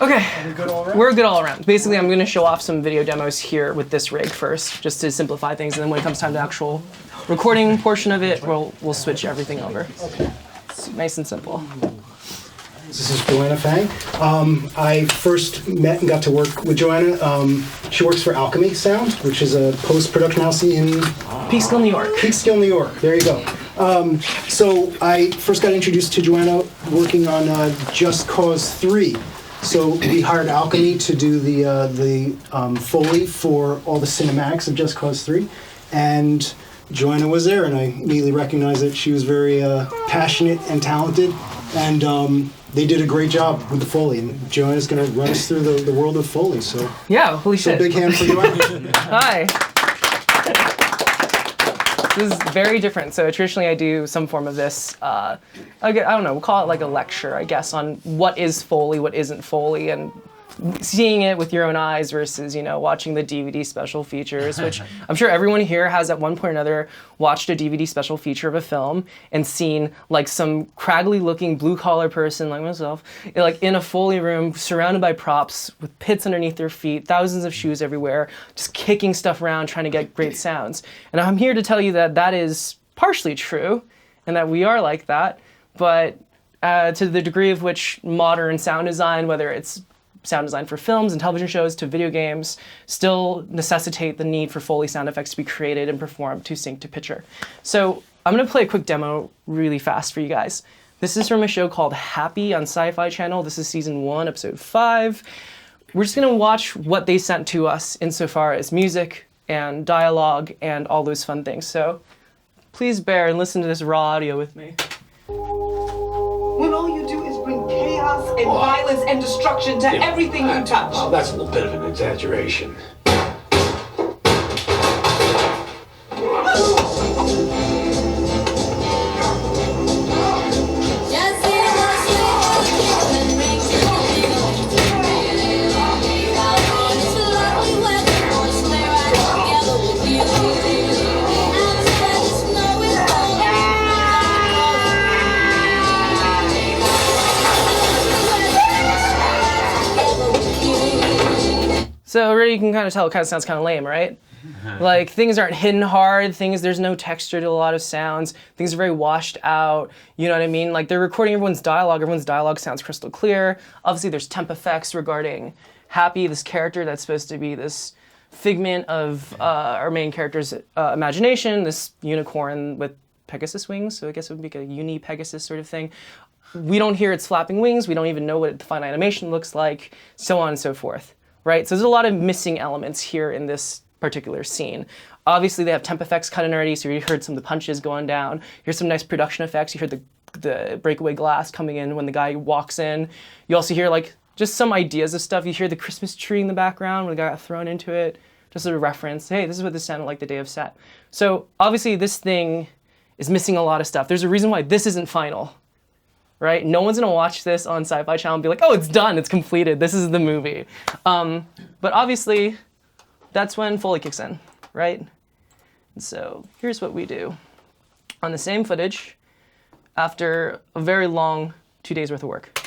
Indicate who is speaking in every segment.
Speaker 1: Okay,
Speaker 2: Are we good all around?
Speaker 1: we're good all around. Basically, I'm going to show off some video demos here with this rig first, just to simplify things, and then when it comes time to actual recording portion of it, we'll switch everything over.
Speaker 2: Okay.
Speaker 1: It's nice and simple.
Speaker 2: This is Joanna Fang. I first met and got to work with Joanna. She works for Alchemy Sound, which is a post-production house in
Speaker 1: Peekskill, New York.
Speaker 2: Peekskill, New York. There you go. So I first got introduced to Joanna working on Just Cause 3. So we hired Alchemy to do the Foley for all the cinematics of Just Cause 3. And Joanna was there, and I immediately recognized that she was very passionate and talented. And they did a great job with the Foley, and Joanna's going to run us through the world of Foley. So
Speaker 1: yeah, holy shit.
Speaker 2: So big hand for Joanna.
Speaker 1: Hi. This is very different. So traditionally I do some form of this, I don't know, we'll call it like a lecture, I guess, on what is Foley, what isn't Foley, and seeing it with your own eyes versus, watching the DVD special features, which I'm sure everyone here has at one point or another watched a DVD special feature of a film and seen like some craggly looking blue collar person like myself, like in a Foley room surrounded by props with pits underneath their feet, thousands of shoes everywhere, just kicking stuff around trying to get great sounds. And I'm here to tell you that that is partially true and that we are like that, but to the degree of which modern sound design, whether it's sound design for films and television shows to video games, still necessitate the need for Foley sound effects to be created and performed to sync to picture. So I'm going to play a quick demo really fast for you guys. This is from a show called Happy on Sci-Fi Channel. This is season 1, episode 5. We're just going to watch what they sent to us insofar as music and dialogue and all those fun things. So please bear and listen to this raw audio with me.
Speaker 3: When all you do is bring chaos and violence and destruction to everything you touch.
Speaker 4: Well, that's a little bit of an exaggeration.
Speaker 1: So already you can kind of tell it kind of sounds kind of lame, right? Like things aren't hidden hard, there's no texture to a lot of sounds, things are very washed out, you know what I mean? Like they're recording everyone's dialogue sounds crystal clear. Obviously there's temp effects regarding Happy, this character that's supposed to be this figment of our main character's imagination, this unicorn with Pegasus wings, so I guess it would be a uni-Pegasus sort of thing. We don't hear its flapping wings, we don't even know what the fine animation looks like, so on and so forth. Right, so there's a lot of missing elements here in this particular scene. Obviously, they have temp effects cut in already, so you heard some of the punches going down. Here's some nice production effects. You heard the breakaway glass coming in when the guy walks in. You also hear like just some ideas of stuff. You hear the Christmas tree in the background when the guy got thrown into it. Just a reference. Hey, this is what this sounded like the day of set. So obviously, this thing is missing a lot of stuff. There's a reason why this isn't final. Right? No one's gonna watch this on Sci-Fi Channel and be like, oh, it's done, it's completed, this is the movie. But obviously, that's when Foley kicks in, right? And so here's what we do. On the same footage, after a very long 2 days worth of work.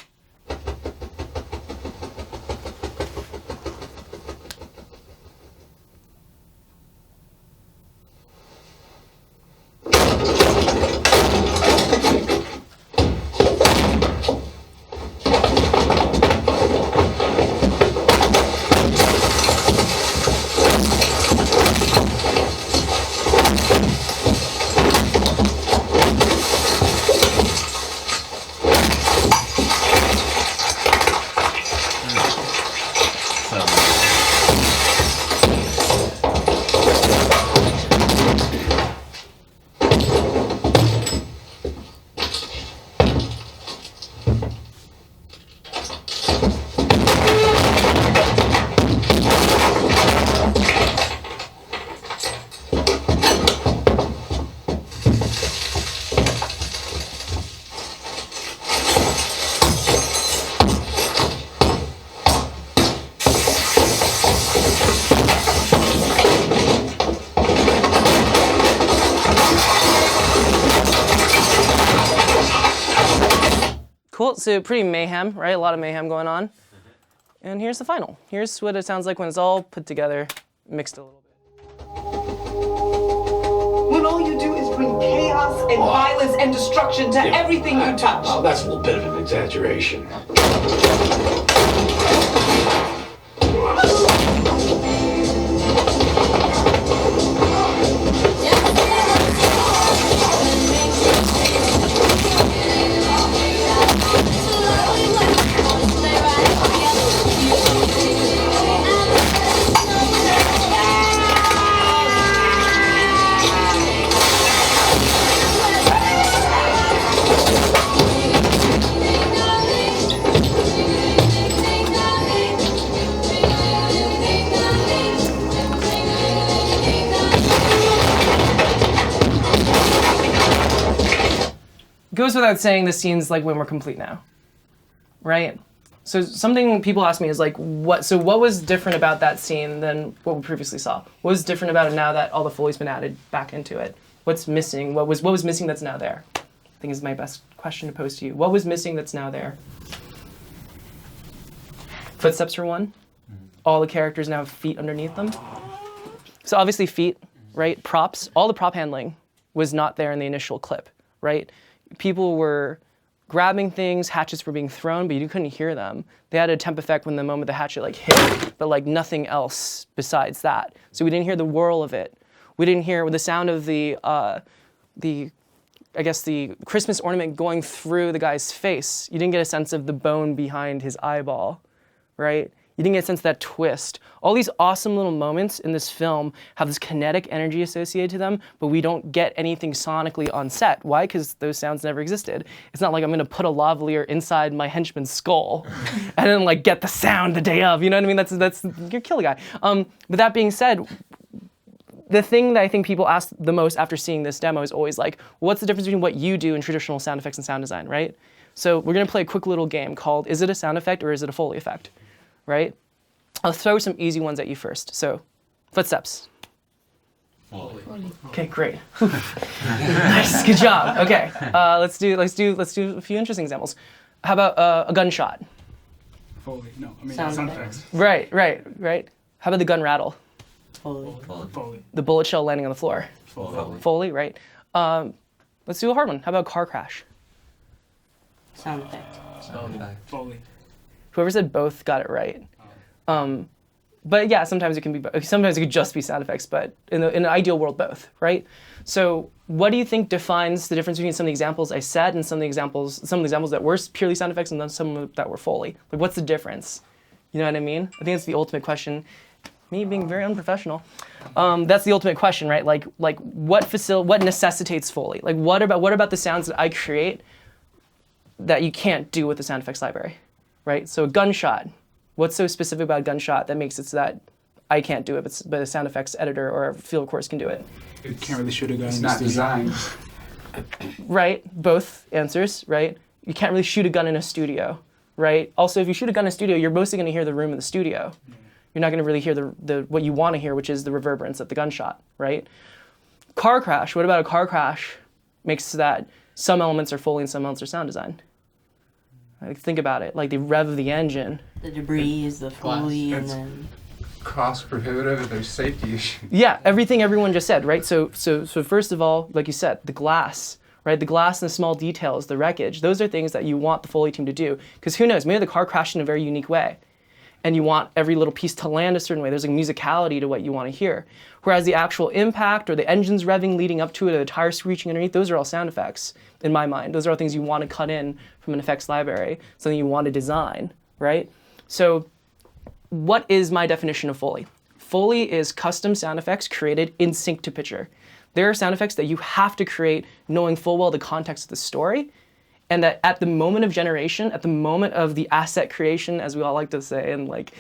Speaker 1: Cool, so pretty mayhem, right? A lot of mayhem going on. And here's the final. Here's what it sounds like when it's all put together, mixed a little bit.
Speaker 3: When all you do is bring chaos and violence and destruction to everything you touch.
Speaker 4: Well, that's a little bit of an exaggeration.
Speaker 1: Goes without saying, the scene's like when we're complete now, right? So something people ask me is like, what was different about that scene than what we previously saw? What was different about it now that all the Foley's been added back into it? What's missing? What was missing that's now there? I think is my best question to pose to you. What was missing that's now there? Footsteps for one. All the characters now have feet underneath them. So obviously feet, right? Props. All the prop handling was not there in the initial clip, right? People were grabbing things, hatchets were being thrown, but you couldn't hear them. They had a temp effect when the moment the hatchet like hit, but like nothing else besides that. So we didn't hear the whirl of it. We didn't hear the sound of the Christmas ornament going through the guy's face. You didn't get a sense of the bone behind his eyeball, right? You didn't get a sense of that twist. All these awesome little moments in this film have this kinetic energy associated to them, but we don't get anything sonically on set. Why? Because those sounds never existed. It's not like I'm gonna put a lavalier inside my henchman's skull and then like get the sound the day of, you know what I mean? That's you kill a guy. But that being said, the thing that I think people ask the most after seeing this demo is always like, what's the difference between what you do in traditional sound effects and sound design, right? So we're gonna play a quick little game called, is it a sound effect or is it a Foley effect? Right? I'll throw some easy ones at you first. So, footsteps.
Speaker 5: Foley.
Speaker 1: Okay, great. Nice, good job. Okay, let's do a few interesting examples. How about a gunshot?
Speaker 5: Foley. No, I mean
Speaker 6: Sound
Speaker 5: sound
Speaker 6: effects.
Speaker 5: effects.
Speaker 1: Right. How about the gun rattle?
Speaker 6: Foley.
Speaker 5: Foley.
Speaker 1: The bullet shell landing on the floor?
Speaker 5: Foley.
Speaker 1: Foley, right? Let's do a hard one. How about car crash?
Speaker 6: Sound effect.
Speaker 5: Foley.
Speaker 1: Whoever said both got it right. But yeah, sometimes it can be both. Sometimes it could just be sound effects, but in an ideal world, both, right? So what do you think defines the difference between some of the examples I said and some of the examples that were purely sound effects and then some that were Foley? Like, what's the difference? You know what I mean? I think it's the ultimate question. Me being very unprofessional. That's the ultimate question, right? Like what necessitates Foley? Like what about the sounds that I create that you can't do with the sound effects library? Right, so a gunshot. What's so specific about a gunshot that makes it so that I can't do it, but a sound effects editor or a field course can do it?
Speaker 5: You can't really shoot a gun.
Speaker 7: It's not designed.
Speaker 1: Right, both answers, right? You can't really shoot a gun in a studio, right? Also, if you shoot a gun in a studio, you're mostly going to hear the room in the studio. You're not going to really hear the what you want to hear, which is the reverberance of the gunshot, right? Car crash. What about a car crash makes so that some elements are Foley and some elements are sound design? Like, think about it, like the rev of the engine.
Speaker 6: The debris is the Foley, and
Speaker 7: It's-
Speaker 6: then
Speaker 7: Cost prohibitive, there's safety issues.
Speaker 1: Yeah, everything everyone just said, right? So first of all, like you said, the glass, right? The glass and the small details, the wreckage, those are things that you want the Foley team to do. Because who knows, maybe the car crashed in a very unique way. And you want every little piece to land a certain way. There's a musicality to what you want to hear. Whereas the actual impact or the engines revving leading up to it or the tires screeching underneath, those are all sound effects in my mind. Those are all things you want to cut in from an effects library, something you want to design, right? So what is my definition of Foley? Foley is custom sound effects created in sync to picture. There are sound effects that you have to create knowing full well the context of the story, and that at the moment of generation, at the moment of the asset creation, as we all like to say, in like,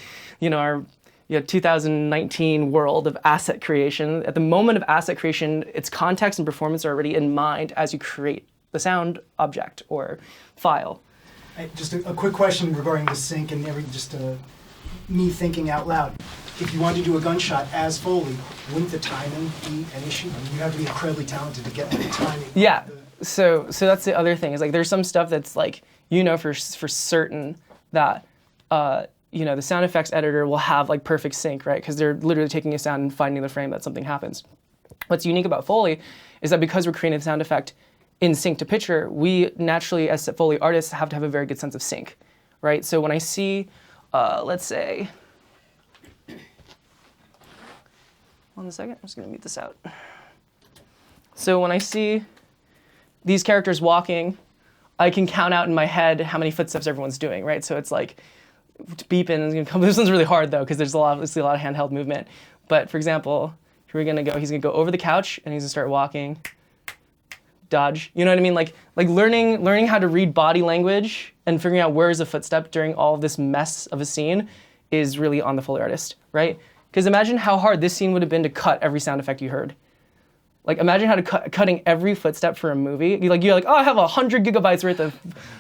Speaker 1: our 2019 world of asset creation, at the moment of asset creation, its context and performance are already in mind as you create the sound object or file.
Speaker 2: Just a quick question regarding the sync and me thinking out loud. If you wanted to do a gunshot as Foley, wouldn't the timing be an issue? I mean, you have to be incredibly talented to get the timing.
Speaker 1: Yeah. So that's the other thing is like there's some stuff that's like for certain that the sound effects editor will have like perfect sync, right? Because they're literally taking a sound and finding the frame that something happens. What's unique about Foley is that because we're creating the sound effect in sync to picture, we naturally, as Foley artists, have to have a very good sense of sync, right? So when I see, let's say, 1 second, I'm just gonna mute this out. So when I see these characters walking, I can count out in my head how many footsteps everyone's doing, right? So it's like beeping is gonna come. This one's really hard though, because there's obviously a lot of handheld movement. But for example, here we're gonna go. He's gonna go over the couch and he's gonna start walking. Dodge. You know what I mean? Like learning how to read body language and figuring out where is a footstep during all of this mess of a scene is really on the Foley artist, right? Because imagine how hard this scene would have been to cut every sound effect you heard. Like imagine how to cutting every footstep for a movie. You're like, oh, I have 100 gigabytes worth of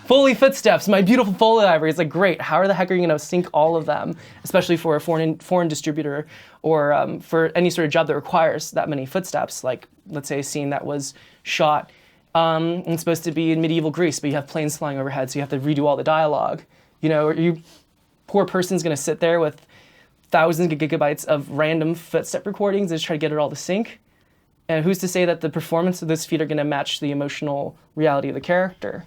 Speaker 1: Foley footsteps, my beautiful Foley library. It's like, great. How the heck are you gonna sync all of them, especially for a foreign distributor or for any sort of job that requires that many footsteps? Like, let's say a scene that was shot and it's supposed to be in medieval Greece, but you have planes flying overhead, so you have to redo all the dialogue. You poor person's gonna sit there with thousands of gigabytes of random footstep recordings and just try to get it all to sync. And who's to say that the performance of those feet are going to match the emotional reality of the character,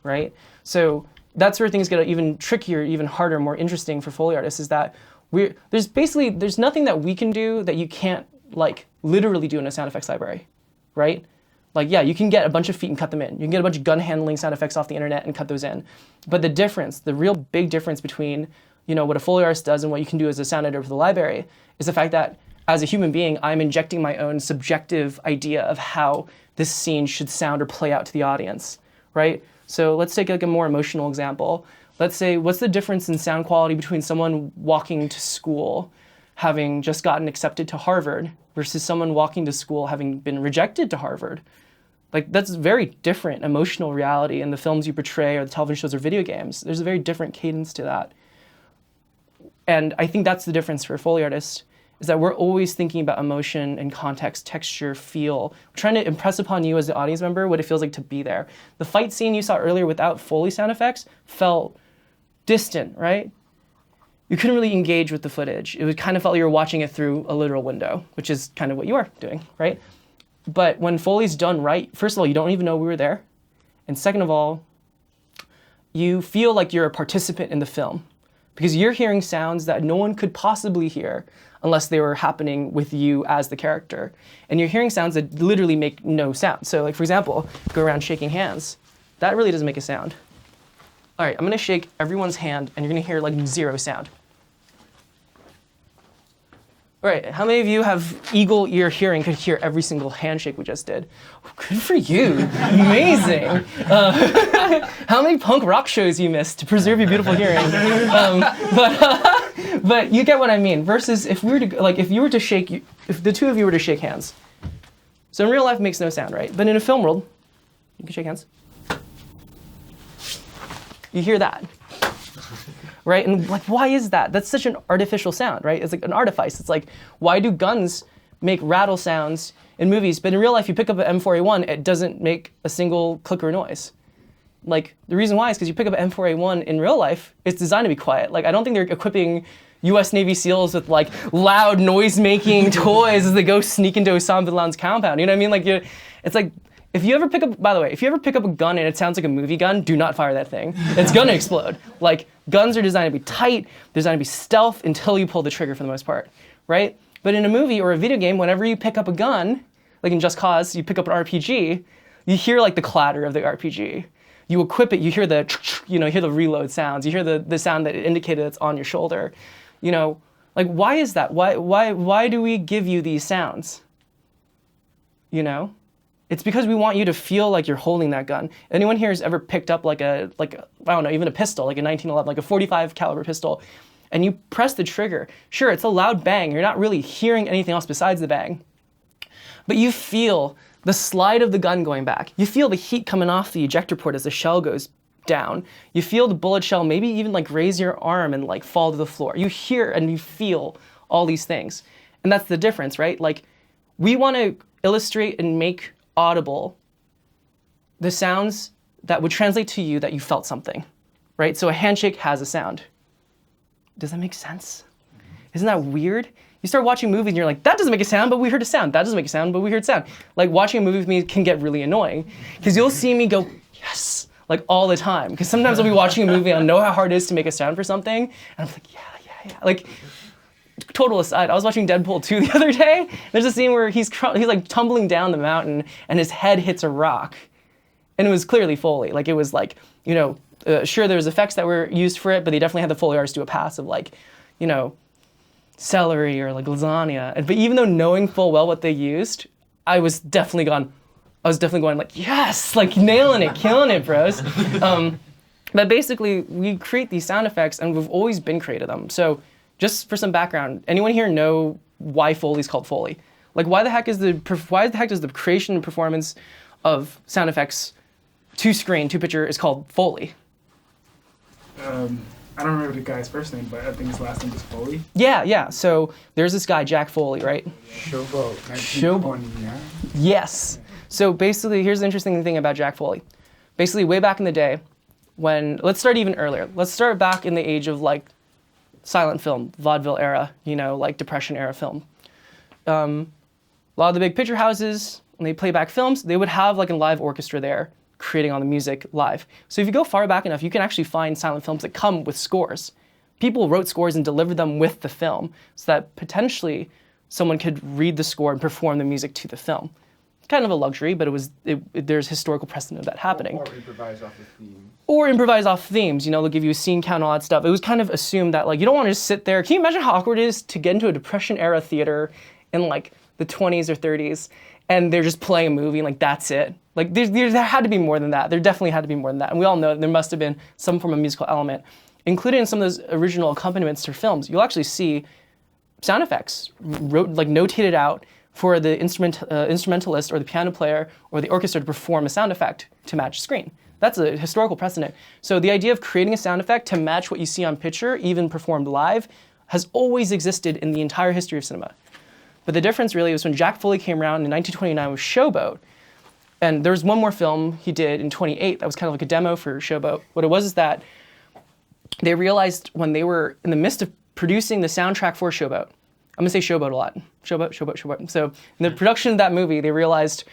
Speaker 1: right? So that's where things get even trickier, even harder, more interesting for Foley artists, is that there's nothing that we can do that you can't like literally do in a sound effects library, right? Like, yeah, you can get a bunch of feet and cut them in. You can get a bunch of gun handling sound effects off the internet and cut those in. But the difference, the real big difference between what a Foley artist does and what you can do as a sound editor for the library is the fact that as a human being, I'm injecting my own subjective idea of how this scene should sound or play out to the audience, right? So let's take like a more emotional example. Let's say, what's the difference in sound quality between someone walking to school, having just gotten accepted to Harvard, versus someone walking to school having been rejected to Harvard? Like, that's very different emotional reality in the films you portray or the television shows or video games. There's a very different cadence to that. And I think that's the difference for a Foley artist, is that we're always thinking about emotion and context, texture, feel. We're trying to impress upon you as the audience member what it feels like to be there. The fight scene you saw earlier without Foley sound effects felt distant, right? You couldn't really engage with the footage. It kind of felt like you were watching it through a literal window, which is kind of what you are doing, right? But when Foley's done right, first of all, you don't even know we were there. And second of all, you feel like you're a participant in the film, because you're hearing sounds that no one could possibly hear unless they were happening with you as the character. And you're hearing sounds that literally make no sound. So like, for example, go around shaking hands. That really doesn't make a sound. All right, I'm gonna shake everyone's hand and you're gonna hear like 0 sound. All right, how many of you have eagle ear hearing, could hear every single handshake we just did? Good for you, amazing. How many punk rock shows you missed to preserve your beautiful hearing? But you get what I mean. Versus if the two of you were to shake hands. So in real life it makes no sound, right? But in a film world, you can shake hands. You hear that. Right? And like, why is that? That's such an artificial sound, right? It's like an artifice. It's like, why do guns make rattle sounds in movies, but in real life you pick up an M4A1, it doesn't make a single click or noise? Like, the reason why is because you pick up an M4A1 in real life, it's designed to be quiet. Like, I don't think they're equipping US Navy SEALs with like loud noise-making toys as they go sneak into Osama bin Laden's compound. You know what I mean? Like, it's like, if you ever pick up, by the way, if you ever pick up a gun and it sounds like a movie gun, do not fire that thing. It's gonna explode. Like, guns are designed to be tight, designed to be stealth until you pull the trigger for the most part, right? But in a movie or a video game, whenever you pick up a gun, like in Just Cause, you pick up an RPG, you hear like the clatter of the RPG. You equip it, you hear the, you hear the reload sounds, you hear the sound that indicated it's on your shoulder. Like, why is that? Why do we give you these sounds? It's because we want you to feel like you're holding that gun. Anyone here has ever picked up like I don't know, even a pistol, like a 1911, like a 45 caliber pistol, and you press the trigger. Sure, it's a loud bang. You're not really hearing anything else besides the bang. But you feel the slide of the gun going back. You feel the heat coming off the ejector port as the shell goes down. You feel the bullet shell maybe even like raise your arm and like fall to the floor. You hear and you feel all these things. And that's the difference, right? Like, we want to illustrate and make audible the sounds that would translate to you that you felt something, right? So a handshake has a sound. does that make sense? Isn't that weird? You start watching movies and you're like, that doesn't make a sound, but we heard a sound. That doesn't make a sound, but we heard sound. Like watching a movie with me can get really annoying because you'll see me go, yes, like all the time. Because sometimes I'll be watching a movie and I know how hard it is to make a sound for something. And I'm like, yeah. Like, total aside, I was watching Deadpool 2 the other day. There's a scene where he's like tumbling down the mountain and his head hits a rock. And it was clearly Foley. Like it was like, sure there was effects that were used for it, but they definitely had the Foley artists do a pass of like, celery or like lasagna. But even though knowing full well what they used, I was definitely going like, yes, like nailing it, killing it, bros. But basically, we create these sound effects and we've always been creating them. So just for some background, anyone here know why Foley's called Foley? Like why the heck does the creation and performance of sound effects to screen, to picture is called Foley?
Speaker 5: I don't remember the guy's first name, but I think his last name is Foley.
Speaker 1: Yeah. So there's this guy, Jack Foley, right?
Speaker 7: Showboat, 1929.
Speaker 1: Yes. So basically, here's the interesting thing about Jack Foley. Basically, way back in the day, let's start even earlier. Let's start back in the age of like silent film, vaudeville era, like Depression era film. A lot of the big picture houses, when they play back films, they would have like a live orchestra there creating all the music live. So if you go far back enough, you can actually find silent films that come with scores. People wrote scores and delivered them with the film so that potentially someone could read the score and perform the music to the film. Kind of a luxury, but there's historical precedent of that happening.
Speaker 7: Or improvise off the theme.
Speaker 1: Or improvise off themes, they'll give you a scene count and all that stuff. It was kind of assumed that like you don't want to just sit there. Can you imagine how awkward it is to get into a Depression era theater in like the 20s or 30s and they're just playing a movie and like that's it? Like there had to be more than that. There definitely had to be more than that. And we all know that there must have been some form of musical element. Included in some of those original accompaniments to films, you'll actually see sound effects notated out for the instrumentalist or the piano player or the orchestra to perform a sound effect to match screen. That's a historical precedent. So the idea of creating a sound effect to match what you see on picture, even performed live, has always existed in the entire history of cinema. But the difference really was when Jack Foley came around in 1929 with Showboat. And there was one more film he did in 28 that was kind of like a demo for Showboat. What it was is that they realized when they were in the midst of producing the soundtrack for Showboat, I'm gonna say Showboat a lot. Showboat. So in the production of that movie, they realized,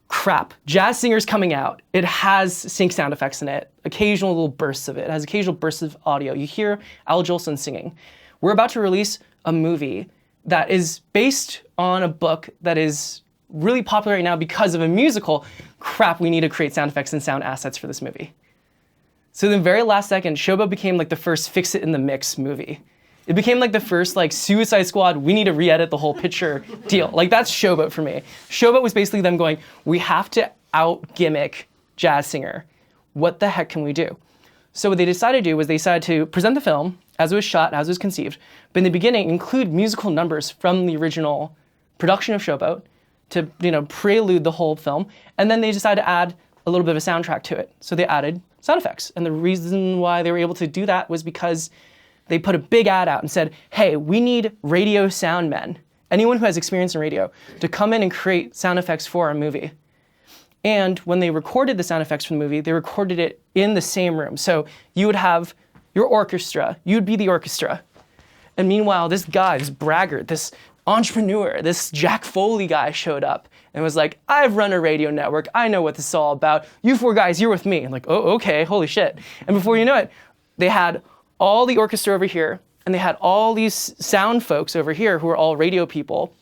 Speaker 1: crap, Jazz Singer's coming out. It has sync sound effects in it, occasional little bursts of it. It has occasional bursts of audio. You hear Al Jolson singing. We're about to release a movie that is based on a book that is really popular right now because of a musical. Crap, we need to create sound effects and sound assets for this movie. So in the very last second, Showboat became like the first Fix It in the Mix movie. It became like the first like Suicide Squad, we need to re-edit the whole picture deal. Like that's Showboat for me. Showboat was basically them going, we have to out-gimmick Jazz Singer. What the heck can we do? So what they decided to do was they decided to present the film as it was shot, as it was conceived, but in the beginning include musical numbers from the original production of Showboat to prelude the whole film, and then they decided to add a little bit of a soundtrack to it. So they added sound effects, and the reason why they were able to do that was because they put a big ad out and said, hey, we need radio sound men, anyone who has experience in radio, to come in and create sound effects for our movie. And when they recorded the sound effects for the movie, they recorded it in the same room. So you would have your orchestra, you'd be the orchestra. And meanwhile, this guy, this braggart, this entrepreneur, this Jack Foley guy showed up and was like, I've run a radio network, I know what this is all about. You four guys, you're with me. I'm like, oh, okay, holy shit. And before you know it, they had all the orchestra over here, and they had all these sound folks over here who are all radio people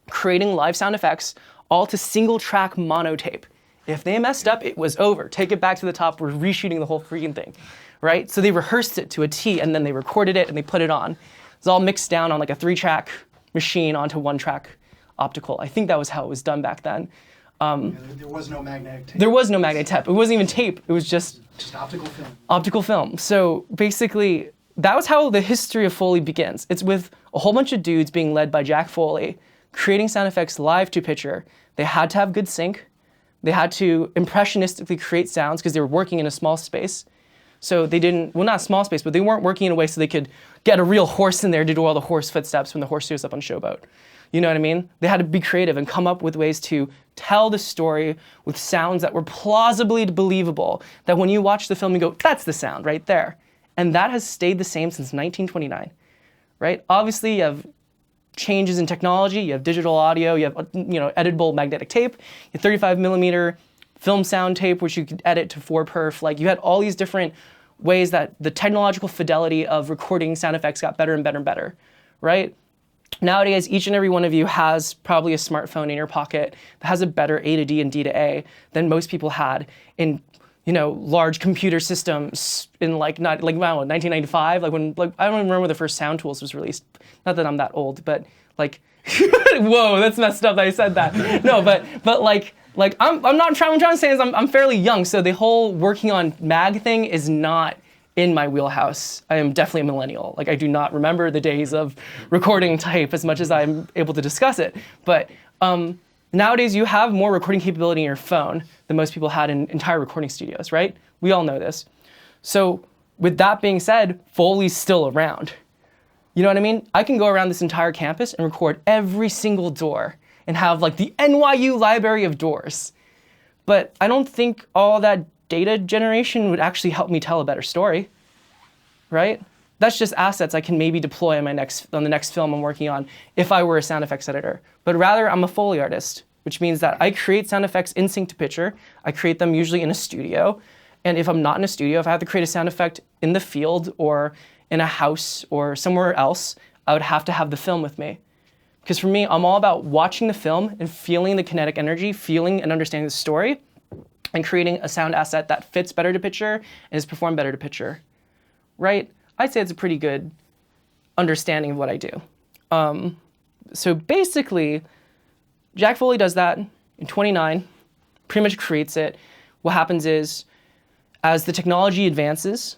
Speaker 1: creating live sound effects, all to single track mono tape. If they messed up, it was over. Take it back to the top, we're reshooting the whole freaking thing, right? So they rehearsed it to a T, and then they recorded it and they put it on. It's all mixed down on like a 3-track machine onto 1-track optical. I think that was how it was done back then.
Speaker 2: There was no magnetic tape.
Speaker 1: There was no magnetic tape. It wasn't even tape. It was just
Speaker 2: optical film.
Speaker 1: Optical film. So basically, that was how the history of Foley begins. It's with a whole bunch of dudes being led by Jack Foley, creating sound effects live to picture. They had to have good sync. They had to impressionistically create sounds because they were working in a small space. So they didn't, well, not small space, but they weren't working in a way so they could get a real horse in there to do all the horse footsteps when the horse shows up on Showboat. You know what I mean? They had to be creative and come up with ways to tell the story with sounds that were plausibly believable, that when you watch the film, you go, that's the sound right there. And that has stayed the same since 1929, right? Obviously, you have changes in technology, you have digital audio, you have editable magnetic tape, you have 35 millimeter film sound tape, which you could edit to 4perf. Like, you had all these different ways that the technological fidelity of recording sound effects got better and better and better, right? Nowadays, each and every one of you has probably a smartphone in your pocket that has a better A to D and D to A than most people had in large computer systems in 1995, I don't even remember when the first Sound Tools was released. Not that I'm that old, but like, whoa, that's messed up that I said that. No, but I'm trying to say is I'm fairly young, so the whole working on mag thing is not in my wheelhouse. I am definitely a millennial. Like, I do not remember the days of recording tape as much as I'm able to discuss it. But nowadays, you have more recording capability in your phone than most people had in entire recording studios, right? We all know this. So with that being said, Foley's still around. You know what I mean? I can go around this entire campus and record every single door and have like the NYU library of doors. But I don't think all that data generation would actually help me tell a better story, right? That's just assets I can maybe deploy on the next film I'm working on if I were a sound effects editor. But rather, I'm a Foley artist, which means that I create sound effects in sync to picture. I create them usually in a studio. And if I'm not in a studio, if I have to create a sound effect in the field or in a house or somewhere else, I would have to have the film with me. Because for me, I'm all about watching the film and feeling the kinetic energy, feeling and understanding the story, and creating a sound asset that fits better to picture and is performed better to picture, right? I'd say it's a pretty good understanding of what I do. So basically, Jack Foley does that in 29, pretty much creates it. What happens is, as the technology advances,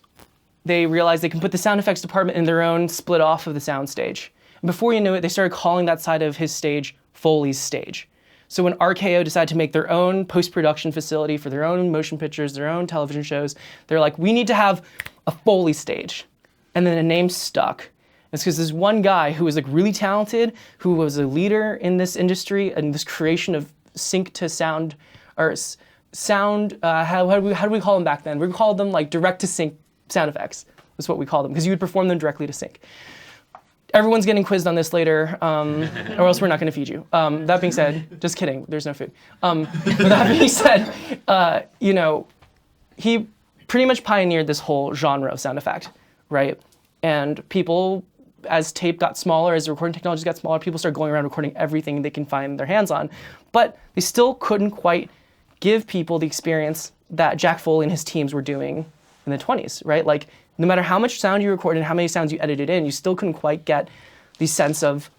Speaker 1: they realize they can put the sound effects department in their own split off of the sound stage. And before you knew it, they started calling that side of his stage Foley's stage. So when RKO decided to make their own post-production facility for their own motion pictures, their own television shows, they're like, we need to have a Foley stage. And then the name stuck. It's because this one guy who was like really talented, who was a leader in this industry and this creation of sync to sound, or sound, how do we call them back then? We called them like direct to sync sound effects. That's what we called them, because you would perform them directly to sync. Everyone's getting quizzed on this later, or else we're not going to feed you. That being said, just kidding, there's no food. But that being said, he pretty much pioneered this whole genre of sound effect, right? And people, as tape got smaller, as the recording technologies got smaller, people started going around recording everything they can find their hands on. But they still couldn't quite give people the experience that Jack Foley and his teams were doing in the 20s, right? Like, no matter how much sound you recorded and how many sounds you edited in, you still couldn't quite get the sense of,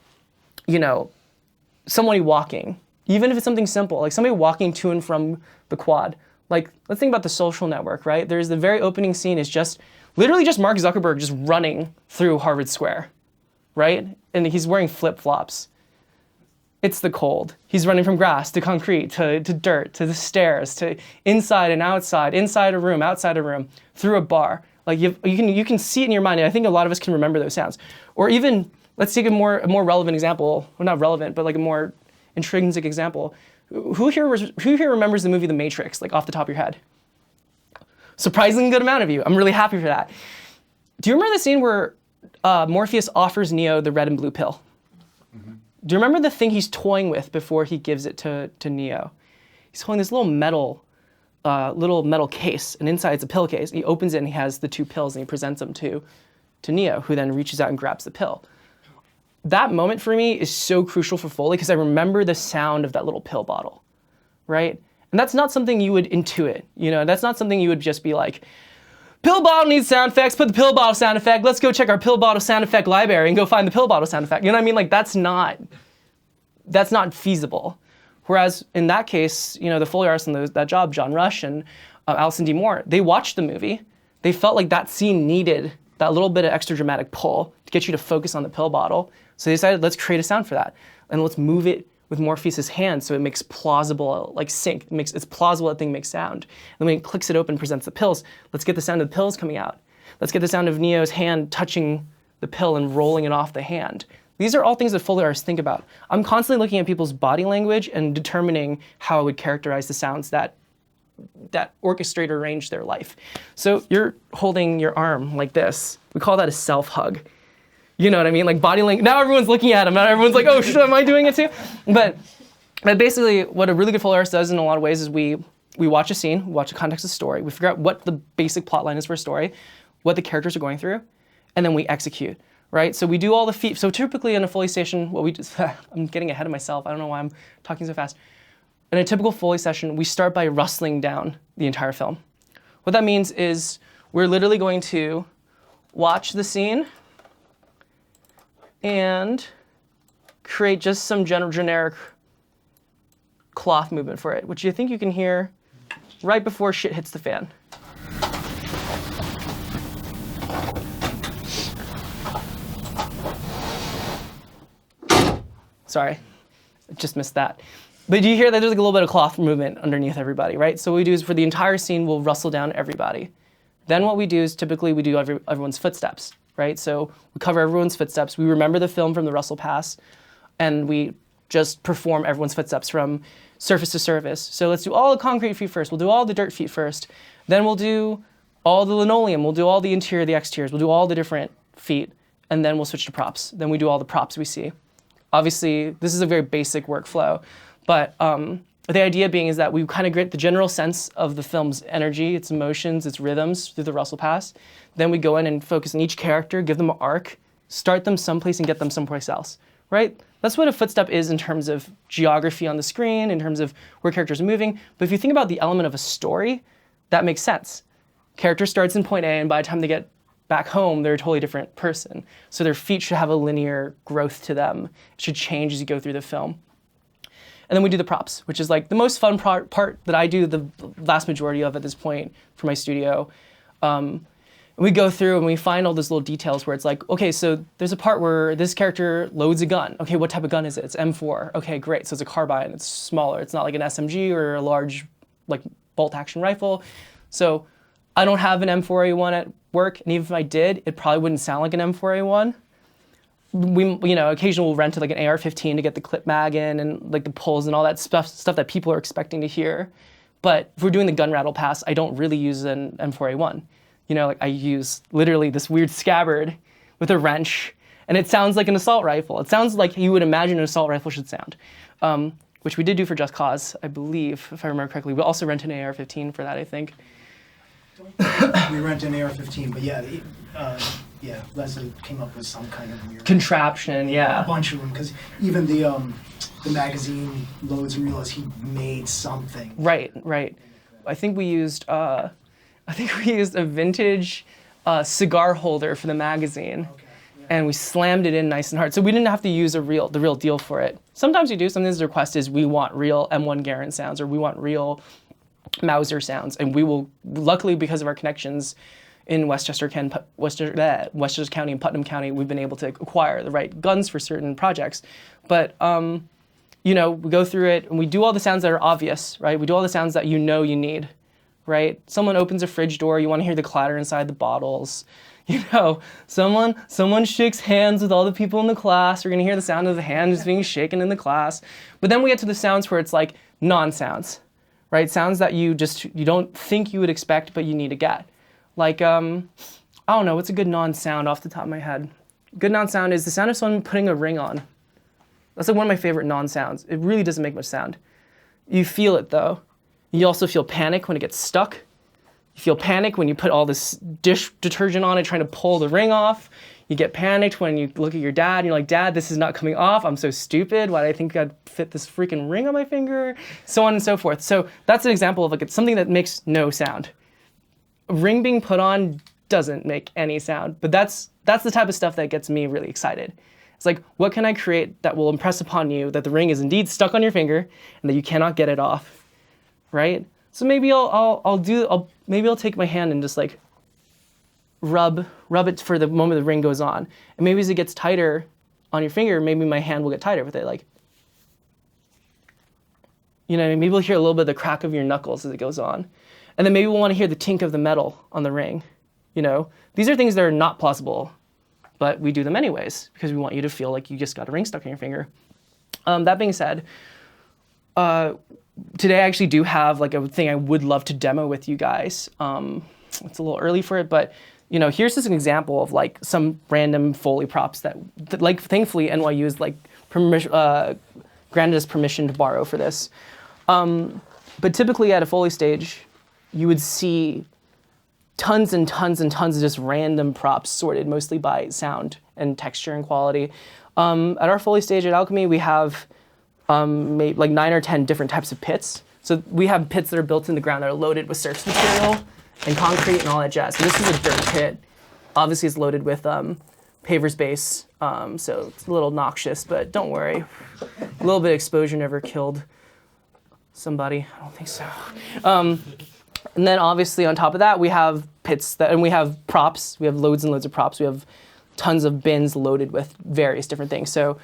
Speaker 1: somebody walking. Even if it's something simple, like somebody walking to and from the quad. Like, let's think about The Social Network, right? There's the very opening scene is literally just Mark Zuckerberg just running through Harvard Square, right? And he's wearing flip-flops. It's the cold. He's running from grass to concrete to dirt to the stairs to inside and outside, inside a room, outside a room, through a bar. Like you can see it in your mind, and I think a lot of us can remember those sounds. Or even, let's take a more relevant example. Well, not relevant, but like a more intrinsic example. Who here remembers the movie The Matrix, like off the top of your head? Surprisingly good amount of you. I'm really happy for that. Do you remember the scene where Morpheus offers Neo the red and blue pill? Mm-hmm. Do you remember the thing he's toying with before he gives it to Neo? He's holding this little metal case, and inside it's a pill case. He opens it and he has the two pills and he presents them to Neo, who then reaches out and grabs the pill. That moment for me is so crucial for Foley because I remember the sound of that little pill bottle, right? And that's not something you would intuit, that's not something you would just be like, pill bottle needs sound effects, put the pill bottle sound effect, let's go check our pill bottle sound effect library and go find the pill bottle sound effect. You know what I mean? Like, that's not feasible. Whereas in that case, the Foley artists on that job, John Rush and Alison D. Moore, they watched the movie. They felt like that scene needed that little bit of extra dramatic pull to get you to focus on the pill bottle. So they decided, let's create a sound for that. And let's move it with Morpheus' hand so it makes plausible, like sync. It's plausible that thing makes sound. And when it clicks it open and presents the pills, let's get the sound of the pills coming out. Let's get the sound of Neo's hand touching the pill and rolling it off the hand. These are all things that Foley artists think about. I'm constantly looking at people's body language and determining how I would characterize the sounds that orchestrate or arrange their life. So you're holding your arm like this. We call that a self-hug. You know what I mean? Like body language. Now everyone's looking at him. Now everyone's like, oh shit, am I doing it too? But basically what a really good full artist does in a lot of ways is we watch a scene, we watch the context of the story, we figure out what the basic plot line is for a story, what the characters are going through, and then we execute, right? So we do all the feet. So typically in a Foley station, what we do, I'm getting ahead of myself. I don't know why I'm talking so fast. In a typical Foley session, we start by rustling down the entire film. What that means is we're literally going to watch the scene and create just some generic cloth movement for it, which you think you can hear right before shit hits the fan. Sorry, I just missed that. But do you hear that there's like a little bit of cloth movement underneath everybody, right? So what we do is for the entire scene, we'll rustle down everybody. Then what we do is typically we do everyone's footsteps, right? So we cover everyone's footsteps. We remember the film from the Russell Pass, and we just perform everyone's footsteps from surface to surface. So let's do all the concrete feet first. We'll do all the dirt feet first. Then we'll do all the linoleum. We'll do all the interior, the exteriors. We'll do all the different feet, and then we'll switch to props. Then we do all the props we see. Obviously, this is a very basic workflow, but the idea being is that we kind of get the general sense of the film's energy, its emotions, its rhythms through the Russell Pass. Then we go in and focus on each character, give them an arc, start them someplace and get them someplace else, right? That's what a footstep is in terms of geography on the screen, in terms of where characters are moving. But if you think about the element of a story, that makes sense. Character starts in point A, and by the time they get back home, they're a totally different person. So their feet should have a linear growth to them. It should change as you go through the film. And then we do the props, which is like the most fun part that I do the vast majority of at this point for my studio. And we go through and we find all those little details where it's like, okay, so there's a part where this character loads a gun. Okay, what type of gun is it? It's M4. Okay, great. So it's a carbine. It's smaller. It's not like an SMG or a large like bolt action rifle. So I don't have an M4A1 at work, and even if I did, it probably wouldn't sound like an M4A1. We, occasionally we'll rent like an AR-15 to get the clip mag in and like the pulls and all that stuff that people are expecting to hear. But if we're doing the gun rattle pass, I don't really use an M4A1. I use literally this weird scabbard with a wrench, and it sounds like an assault rifle. It sounds like you would imagine an assault rifle should sound, which we did do for Just Cause, I believe, if I remember correctly. We also rent an AR-15 for that, I think.
Speaker 2: We rent an AR-15, but Leslie came up with some kind of weird
Speaker 1: contraption, yeah.
Speaker 2: A bunch of them, because even the magazine loads and reloads, he made something.
Speaker 1: Right. I think we used a vintage cigar holder for the magazine, and we slammed it in nice and hard. So we didn't have to use the real deal for it. Sometimes we do. Sometimes the request is we want real M1 Garand sounds, or we want real Mauser sounds, and we will, luckily because of our connections in Westchester County and Putnam County, we've been able to acquire the right guns for certain projects. But we go through it and we do all the sounds that are obvious, right? We do all the sounds that you need, right? Someone opens a fridge door, you want to hear the clatter inside the bottles. Someone shakes hands with all the people in the class. You're gonna hear the sound of the hand just being shaken in the class. But then we get to the sounds where it's like non-sounds, right? Sounds that you don't think you would expect, but you need to get. Like, I don't know, what's a good non-sound off the top of my head? Good non-sound is the sound of someone putting a ring on. That's like one of my favorite non-sounds. It really doesn't make much sound. You feel it though. You also feel panic when it gets stuck. You feel panic when you put all this dish detergent on it trying to pull the ring off. You get panicked when you look at your dad and you're like, Dad, this is not coming off. I'm so stupid. Why did I think I'd fit this freaking ring on my finger? So on and so forth. So that's an example of like it's something that makes no sound. A ring being put on doesn't make any sound, but that's the type of stuff that gets me really excited. It's like, what can I create that will impress upon you that the ring is indeed stuck on your finger and that you cannot get it off, right? So maybe I'll take my hand and just like rub it for the moment the ring goes on. And maybe as it gets tighter on your finger, maybe my hand will get tighter with it. Like, maybe we'll hear a little bit of the crack of your knuckles as it goes on. And then maybe we'll want to hear the tink of the metal on the ring. These are things that are not plausible, but we do them anyways because we want you to feel like you just got a ring stuck in your finger. That being said, today I actually do have like a thing I would love to demo with you guys. It's a little early for it, but here's just an example of like some random Foley props that like thankfully NYU is like granted us permission to borrow for this. But typically at a Foley stage, you would see tons and tons and tons of just random props sorted mostly by sound and texture and quality. At our Foley stage at Alchemy, we have maybe like 9 or 10 different types of pits. So we have pits that are built in the ground that are loaded with surface material and concrete and all that jazz. So this is a dirt pit. Obviously, it's loaded with paver's base, so it's a little noxious, but don't worry. A little bit of exposure never killed somebody. I don't think so. And then obviously on top of that, we have pits and we have props. We have loads and loads of props. We have tons of bins loaded with various different things. So,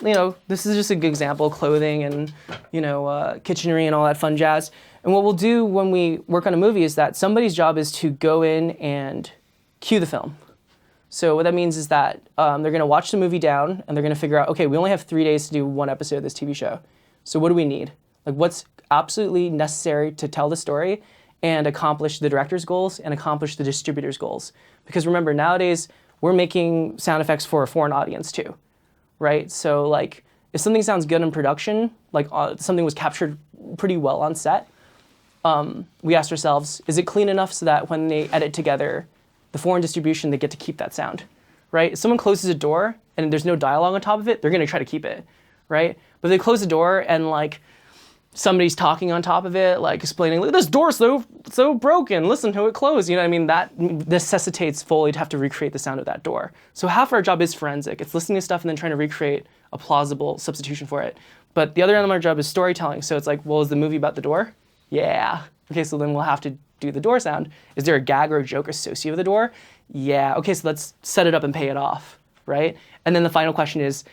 Speaker 1: this is just a good example, clothing and, kitchenery and all that fun jazz. And what we'll do when we work on a movie is that somebody's job is to go in and cue the film. So what that means is that they're going to watch the movie down and they're going to figure out, okay, we only have 3 days to do one episode of this TV show. So what do we need? Like what's absolutely necessary to tell the story and accomplish the director's goals and accomplish the distributor's goals? Because remember, nowadays, we're making sound effects for a foreign audience too, right? So like if something sounds good in production, like something was captured pretty well on set, we asked ourselves, is it clean enough so that when they edit together, the foreign distribution, they get to keep that sound, right? If someone closes a door and there's no dialogue on top of it, they're gonna try to keep it, right? But if they close the door and like somebody's talking on top of it, like explaining, look, this door's so broken, listen to it close, that necessitates Foley to have to recreate the sound of that door. So half our job is forensic. It's listening to stuff and then trying to recreate a plausible substitution for it. But the other end of our job is storytelling. So it's like, well, is the movie about the door? Yeah. Okay, so then we'll have to do the door sound. Is there a gag or a joke associated with the door? Yeah. Okay, so let's set it up and pay it off, right? And then the final question is,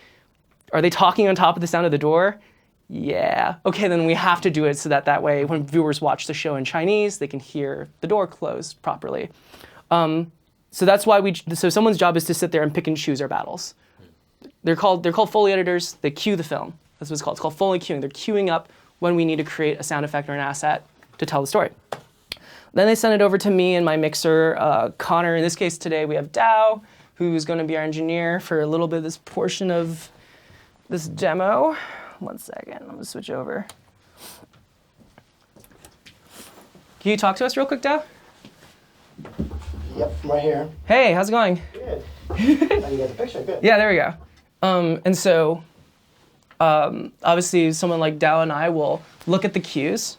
Speaker 1: are they talking on top of the sound of the door? Yeah. Okay, then we have to do it so that way when viewers watch the show in Chinese, they can hear the door close properly. So that's why so someone's job is to sit there and pick and choose our battles. They're called Foley editors. They cue the film. That's what it's called. It's called Foley cueing. They're queuing up when we need to create a sound effect or an asset to tell the story. Then they send it over to me and my mixer, Kanter. In this case today we have Dow, who's going to be our engineer for a little bit of this portion of this demo. 1 second, I'm going to switch over. Can you talk to us real quick, Dow?
Speaker 2: Yep, I'm right here.
Speaker 1: Hey, how's it going?
Speaker 2: Good. Now you got the picture, good.
Speaker 1: Yeah, there we go. And so, obviously, someone like Dow and I will look at the cues,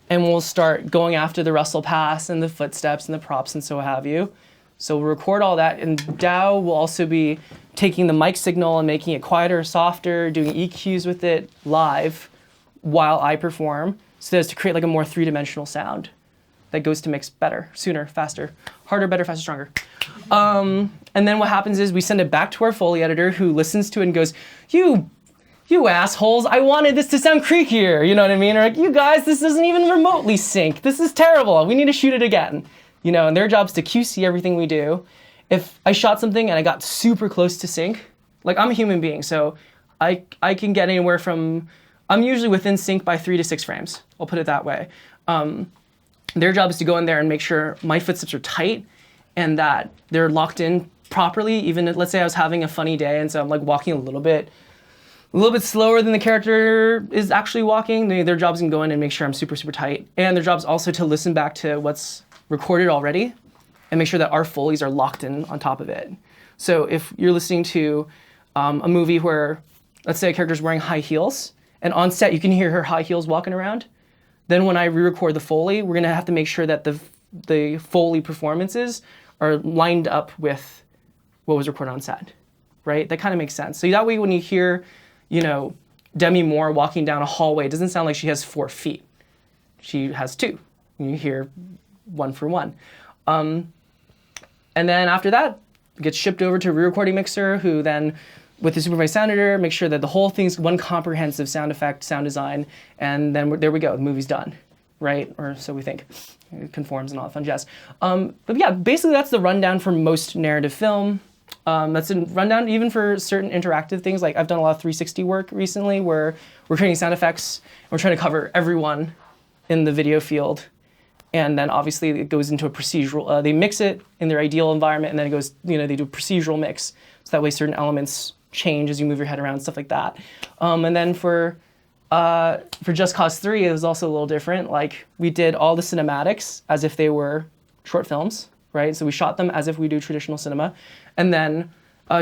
Speaker 1: and we'll start going after the Russell pass and the footsteps and the props and so have you. So we'll record all that, and Dow will also be taking the mic signal and making it quieter, softer, doing EQs with it live while I perform, so as to create like a more three-dimensional sound that goes to mix better, sooner, faster, harder, better, faster, stronger. And then what happens is we send it back to our Foley editor who listens to it and goes, you assholes, I wanted this to sound creakier, you know what I mean? Or like, you guys, this doesn't even remotely sync. This is terrible, we need to shoot it again. And their job's to QC everything we do. If I shot something and I got super close to sync, like I'm a human being, so I can get anywhere from, I'm usually within sync by 3 to 6 frames. I'll put it that way. Their job is to go in there and make sure my footsteps are tight and that they're locked in properly. Even if, let's say I was having a funny day and so I'm like walking a little bit slower than the character is actually walking. Their job's to go in and make sure I'm super, super tight. And their job's also to listen back to what's recorded already and make sure that our Foleys are locked in on top of it. So if you're listening to a movie where, let's say a character's wearing high heels, and on set you can hear her high heels walking around, then when I re-record the Foley, we're gonna have to make sure that the Foley performances are lined up with what was recorded on set, right? That kind of makes sense. So that way when you hear, Demi Moore walking down a hallway, it doesn't sound like she has 4 feet. She has 2. You hear 1 for 1. And then after that, it gets shipped over to a re-recording mixer who then, with the supervised sound editor, makes sure that the whole thing's one comprehensive sound effect, sound design, and then there we go, the movie's done, right? Or so we think. It conforms and all that fun jazz. But yeah, basically that's the rundown for most narrative film. That's a rundown even for certain interactive things. Like I've done a lot of 360 work recently where we're creating sound effects and we're trying to cover everyone in the video field. And then obviously it goes into a procedural, they mix it in their ideal environment and then it goes, they do a procedural mix. So that way certain elements change as you move your head around, stuff like that. And then for Just Cause 3, it was also a little different. Like we did all the cinematics as if they were short films, right? So we shot them as if we do traditional cinema. And then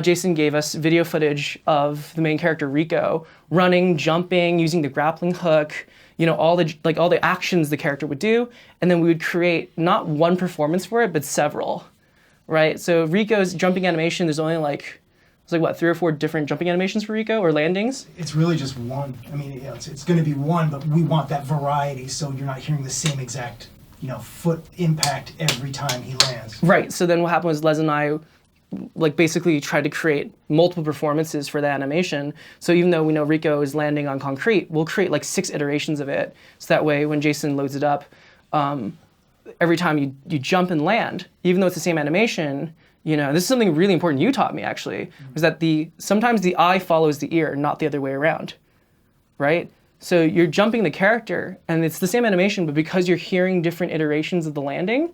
Speaker 1: Jason gave us video footage of the main character, Rico, running, jumping, using the grappling hook, all the actions the character would do. And then we would create not one performance for it, but several, right? So Rico's jumping animation, there's only it's 3 or 4 different jumping animations for Rico or landings?
Speaker 2: It's really just one. I mean, it's going to be one, but we want that variety so you're not hearing the same exact, foot impact every time he lands.
Speaker 1: Right. So then what happened was Les and I basically tried to create multiple performances for the animation. So even though we know Rico is landing on concrete, we'll create 6 iterations of it. So that way when Jason loads it up, every time you jump and land, even though it's the same animation, this is something really important you taught me actually, was that sometimes the eye follows the ear, not the other way around, right? So you're jumping the character and it's the same animation, but because you're hearing different iterations of the landing,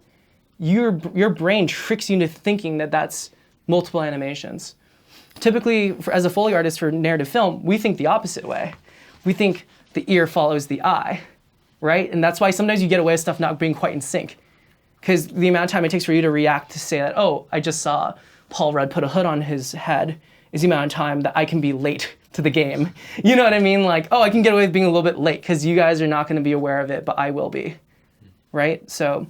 Speaker 1: your brain tricks you into thinking that that's multiple animations. Typically, as a Foley artist for narrative film, we think the opposite way. We think the ear follows the eye, right? And that's why sometimes you get away with stuff not being quite in sync. Because the amount of time it takes for you to react to say that, oh, I just saw Paul Rudd put a hood on his head, is the amount of time that I can be late to the game. You know what I mean? I can get away with being a little bit late because you guys are not going to be aware of it, but I will be, right? So,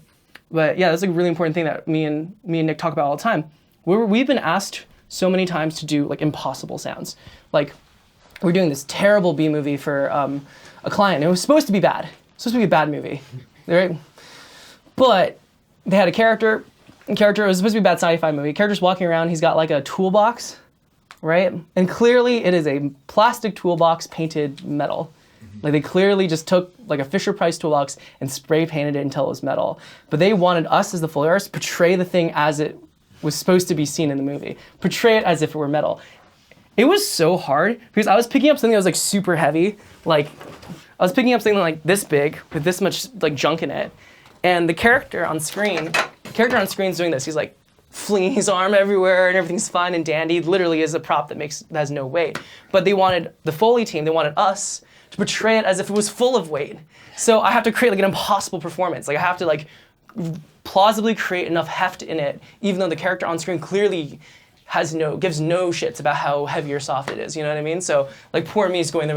Speaker 1: but yeah, that's a really important thing that me and Nick talk about all the time. We've been asked so many times to do impossible sounds. We're doing this terrible B movie for a client. It was supposed to be bad. It was supposed to be a bad movie, right? But they had a character. It was supposed to be a bad sci-fi movie. Character's walking around. He's got a toolbox, right? And clearly it is a plastic toolbox painted metal. They clearly just took a Fisher-Price toolbox and spray painted it until it was metal. But they wanted us as the Foley artists to portray the thing as it was supposed to be seen in the movie. Portray it as if it were metal. It was so hard because I was picking up something that was super heavy. I was picking up something this big with this much junk in it. And the character on screen is doing this. He's flinging his arm everywhere and everything's fine and dandy. Literally is a prop that has no weight. But they wanted, the Foley team, they wanted us to portray it as if it was full of weight. So I have to create an impossible performance. I have to plausibly create enough heft in it, even though the character on screen clearly gives no shits about how heavy or soft it is. You know what I mean? So poor me is going there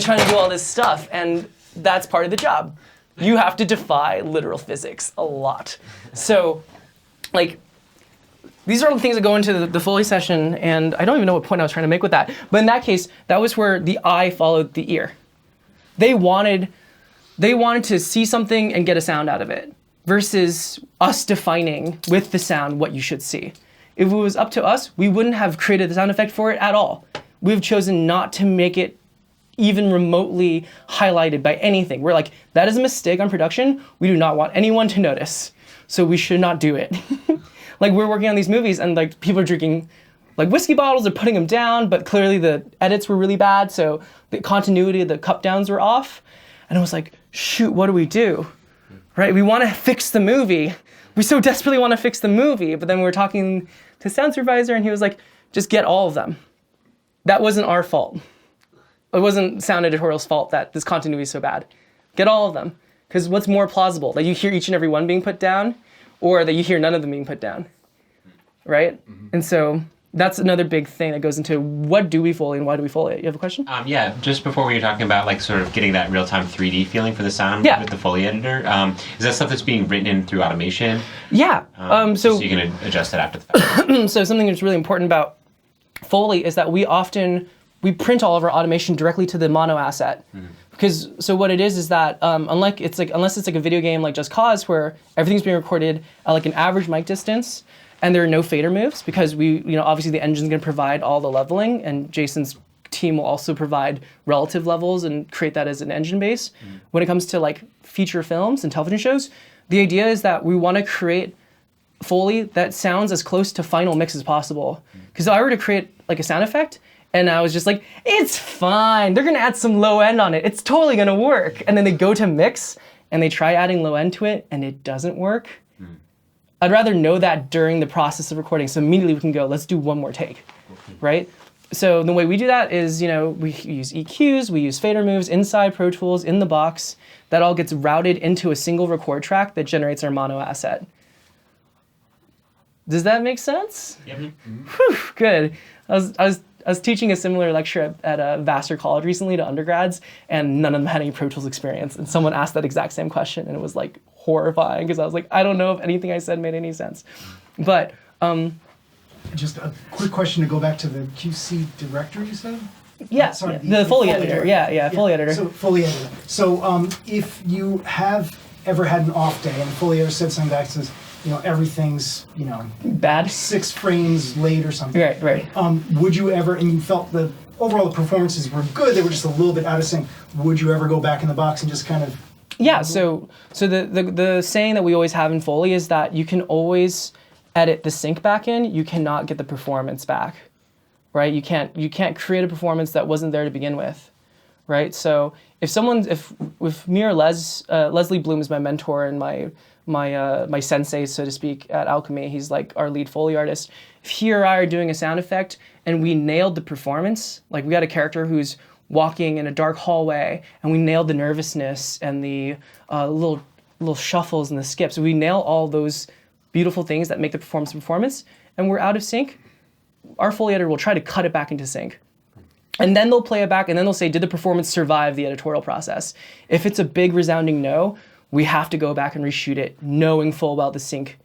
Speaker 1: trying to do all this stuff, and that's part of the job. You have to defy literal physics a lot. So these are all the things that go into the Foley session, and I don't even know what point I was trying to make with that. But in that case, that was where the eye followed the ear. They wanted to see something and get a sound out of it, versus us defining with the sound what you should see. If it was up to us, we wouldn't have created the sound effect for it at all. We've chosen not to make it even remotely highlighted by anything. We're that is a mistake on production. We do not want anyone to notice, so we should not do it. We're working on these movies and people are drinking whiskey bottles, they're putting them down, but clearly the edits were really bad, so the continuity of the cup downs were off. And I was shoot, what do we do? Right? We want to fix the movie. We so desperately want to fix the movie, but then we were talking to sound supervisor and he was just get all of them. That wasn't our fault. It wasn't sound editorial's fault that this continuity is so bad. Get all of them. Because what's more plausible? That you hear each and every one being put down, or that you hear none of them being put down, right? Mm-hmm. And so that's another big thing that goes into what do we Foley and why do we Foley it? You have a question?
Speaker 8: Yeah, just before we were talking about sort of getting that real-time 3D feeling for the sound with the Foley editor, is that stuff that's being written in through automation?
Speaker 1: Yeah.
Speaker 8: So you can adjust it after the fact.
Speaker 1: So something that's really important about Foley is that we print all of our automation directly to the mono asset. Mm-hmm. Because so what it is that unless it's a video game like Just Cause where everything's being recorded at an average mic distance and there are no fader moves because obviously the engine's going to provide all the leveling and Jason's team will also provide relative levels and create that as an engine base. Mm-hmm. When it comes to feature films and television shows, the idea is that we want to create Foley that sounds as close to final mix as possible. Because I were to create like a sound effect, and I was just like, it's fine. They're gonna add some low end on it. It's totally gonna work. And then they go to mix, and they try adding low end to it, and it doesn't work. I'd rather know that during the process of recording, so immediately we can go, let's do one more take, right? So the way we do that is, we use EQs, we use fader moves inside Pro Tools, in the box. That all gets routed into a single record track that generates our mono asset. Does that make sense?
Speaker 8: Yep.
Speaker 1: Whew, good. I was teaching a similar lecture at Vassar College recently to undergrads, and none of them had any Pro Tools experience. And someone asked that exact same question, and it was like horrifying because I was like, I don't know if anything I said made any sense. But
Speaker 2: Just a quick question to go back to the QC director, you said?
Speaker 1: yeah,
Speaker 2: Sorry,
Speaker 1: the Foley editor. Yeah, Foley editor.
Speaker 2: So Foley editor. So if you have ever had an off day and the Foley editor said something back says, everything's,
Speaker 1: Bad.
Speaker 2: 6 frames late or something.
Speaker 1: Right.
Speaker 2: Would you ever, and you felt the overall performances were good, they were just a little bit out of sync, would you ever go back in the box and just kind of...
Speaker 1: Yeah, so the saying that we always have in Foley is that you can always edit the sync back in, you cannot get the performance back, right? You can't create a performance that wasn't there to begin with, right? So if me or Leslie Bloom is my mentor and my sensei, so to speak, at Alchemy, he's like our lead Foley artist. If he or I are doing a sound effect and we nailed the performance, like we got a character who's walking in a dark hallway and we nailed the nervousness and the little shuffles and the skips, we nail all those beautiful things that make the performance, and we're out of sync, our Foley editor will try to cut it back into sync. And then they'll play it back and then they'll say, did the performance survive the editorial process? If it's a big resounding no, we have to go back and reshoot it, knowing full well the sync,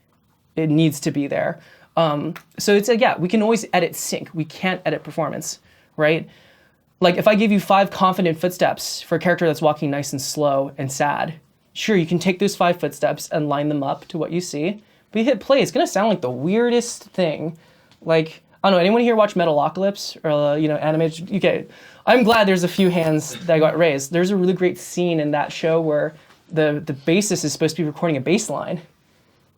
Speaker 1: it needs to be there. So it's like, yeah, we can always edit sync. We can't edit performance, right? Like if I give you 5 confident footsteps for a character that's walking nice and slow and sad, sure, you can take those 5 footsteps and line them up to what you see, but you hit play, it's gonna sound like the weirdest thing. Like, I don't know, anyone here watch Metalocalypse or, animated? Okay, I'm glad there's a few hands that got raised. There's a really great scene in that show where the bassist is supposed to be recording a bass line,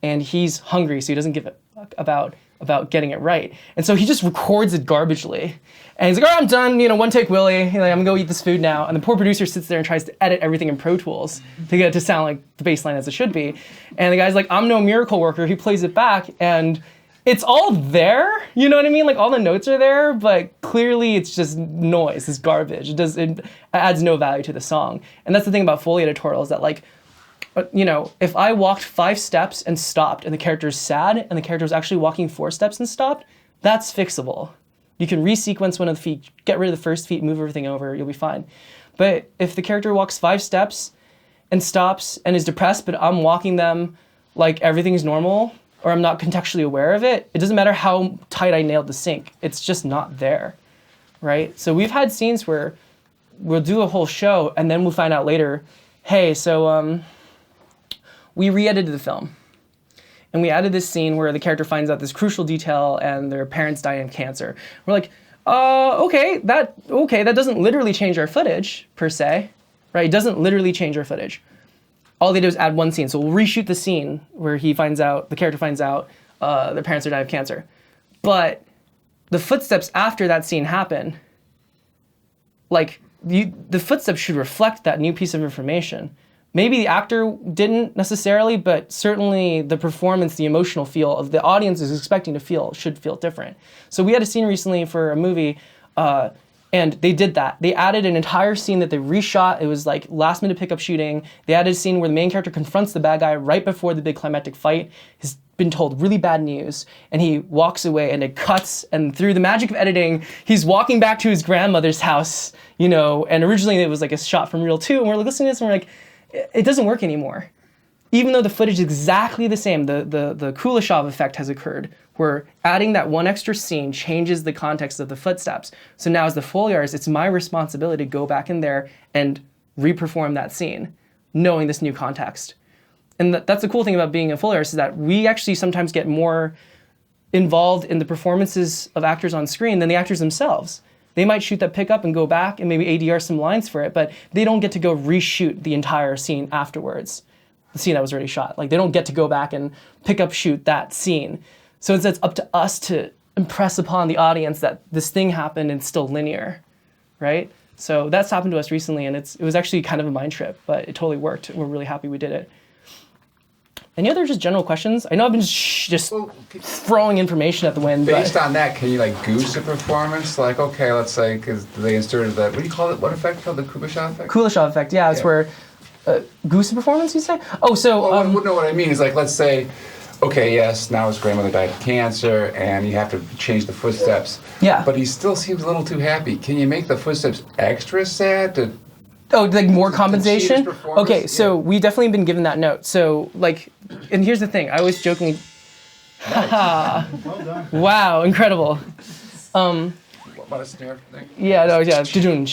Speaker 1: and he's hungry, so he doesn't give a fuck about getting it right. And so he just records it garbagely. And he's like, all right, I'm done, one take Willie, I'm gonna go eat this food now. And the poor producer sits there and tries to edit everything in Pro Tools to get it to sound like the bass line as it should be. And the guy's like, I'm no miracle worker. He plays it back, and it's all there, you know what I mean? Like all the notes are there, but clearly it's just noise, it's garbage. It adds no value to the song. And that's the thing about Foley editorial is that if I walked 5 steps and stopped and the character is sad and the character was actually walking 4 steps and stopped, that's fixable. You can resequence one of the feet, get rid of the first feet, move everything over, you'll be fine. But if the character walks 5 steps and stops and is depressed, but I'm walking them like everything's normal, or I'm not contextually aware of it, it doesn't matter how tight I nailed the sync. It's just not there, right? So we've had scenes where we'll do a whole show and then we'll find out later, hey, so we re-edited the film. And we added this scene where the character finds out this crucial detail and their parents die in cancer. We're like, okay, that doesn't literally change our footage, per se, right? It doesn't literally change our footage. All they do is add one scene. So we'll reshoot the scene where the character finds out their parents are dying of cancer. But the footsteps after that scene happen, the footsteps should reflect that new piece of information. Maybe the actor didn't necessarily, but certainly the performance, the emotional feel of the audience is expecting to should feel different. So we had a scene recently for a movie, and they did that. They added an entire scene that they reshot. It was like last minute pickup shooting. They added a scene where the main character confronts the bad guy right before the big climactic fight. He's been told really bad news, and he walks away, and it cuts, and through the magic of editing, he's walking back to his grandmother's house, and originally it was like a shot from reel 2, and we're listening to this, and we're like, it doesn't work anymore. Even though the footage is exactly the same, the Kuleshov effect has occurred, where adding that one extra scene changes the context of the footsteps. So now as the Foley artist, it's my responsibility to go back in there and re-perform that scene, knowing this new context. And that's the cool thing about being a Foley artist, is that we actually sometimes get more involved in the performances of actors on screen than the actors themselves. They might shoot that pickup and go back and maybe ADR some lines for it, but they don't get to go reshoot the entire scene afterwards, the scene that was already shot. Like they don't get to go back and shoot that scene. So it's up to us to impress upon the audience that this thing happened and it's still linear, right? So that's happened to us recently, and it was actually kind of a mind trip, but it totally worked. We're really happy we did it. Any other just general questions? I know I've been just throwing information at the wind.
Speaker 7: Based on that, can you like goose a performance? Like, okay, let's say, because they inserted that, what do you call it? What effect called the Kuleshov effect?
Speaker 1: Kuleshov effect, yeah. It's where goose a performance, you say? Oh, so...
Speaker 7: Well, no, what I mean is like, let's say, okay, yes, now his grandmother died of cancer, and you have to change the footsteps.
Speaker 1: Yeah.
Speaker 7: But he still seems a little too happy. Can you make the footsteps extra sad to...
Speaker 1: Oh, like more compensation? Okay,
Speaker 7: Yeah.
Speaker 1: so we've definitely been given that note. So, like, and here's the thing. I always jokingly... Haha.
Speaker 2: Well done.
Speaker 1: Wow, incredible.
Speaker 7: What about a snare thing?
Speaker 1: Yeah, no, yeah. Super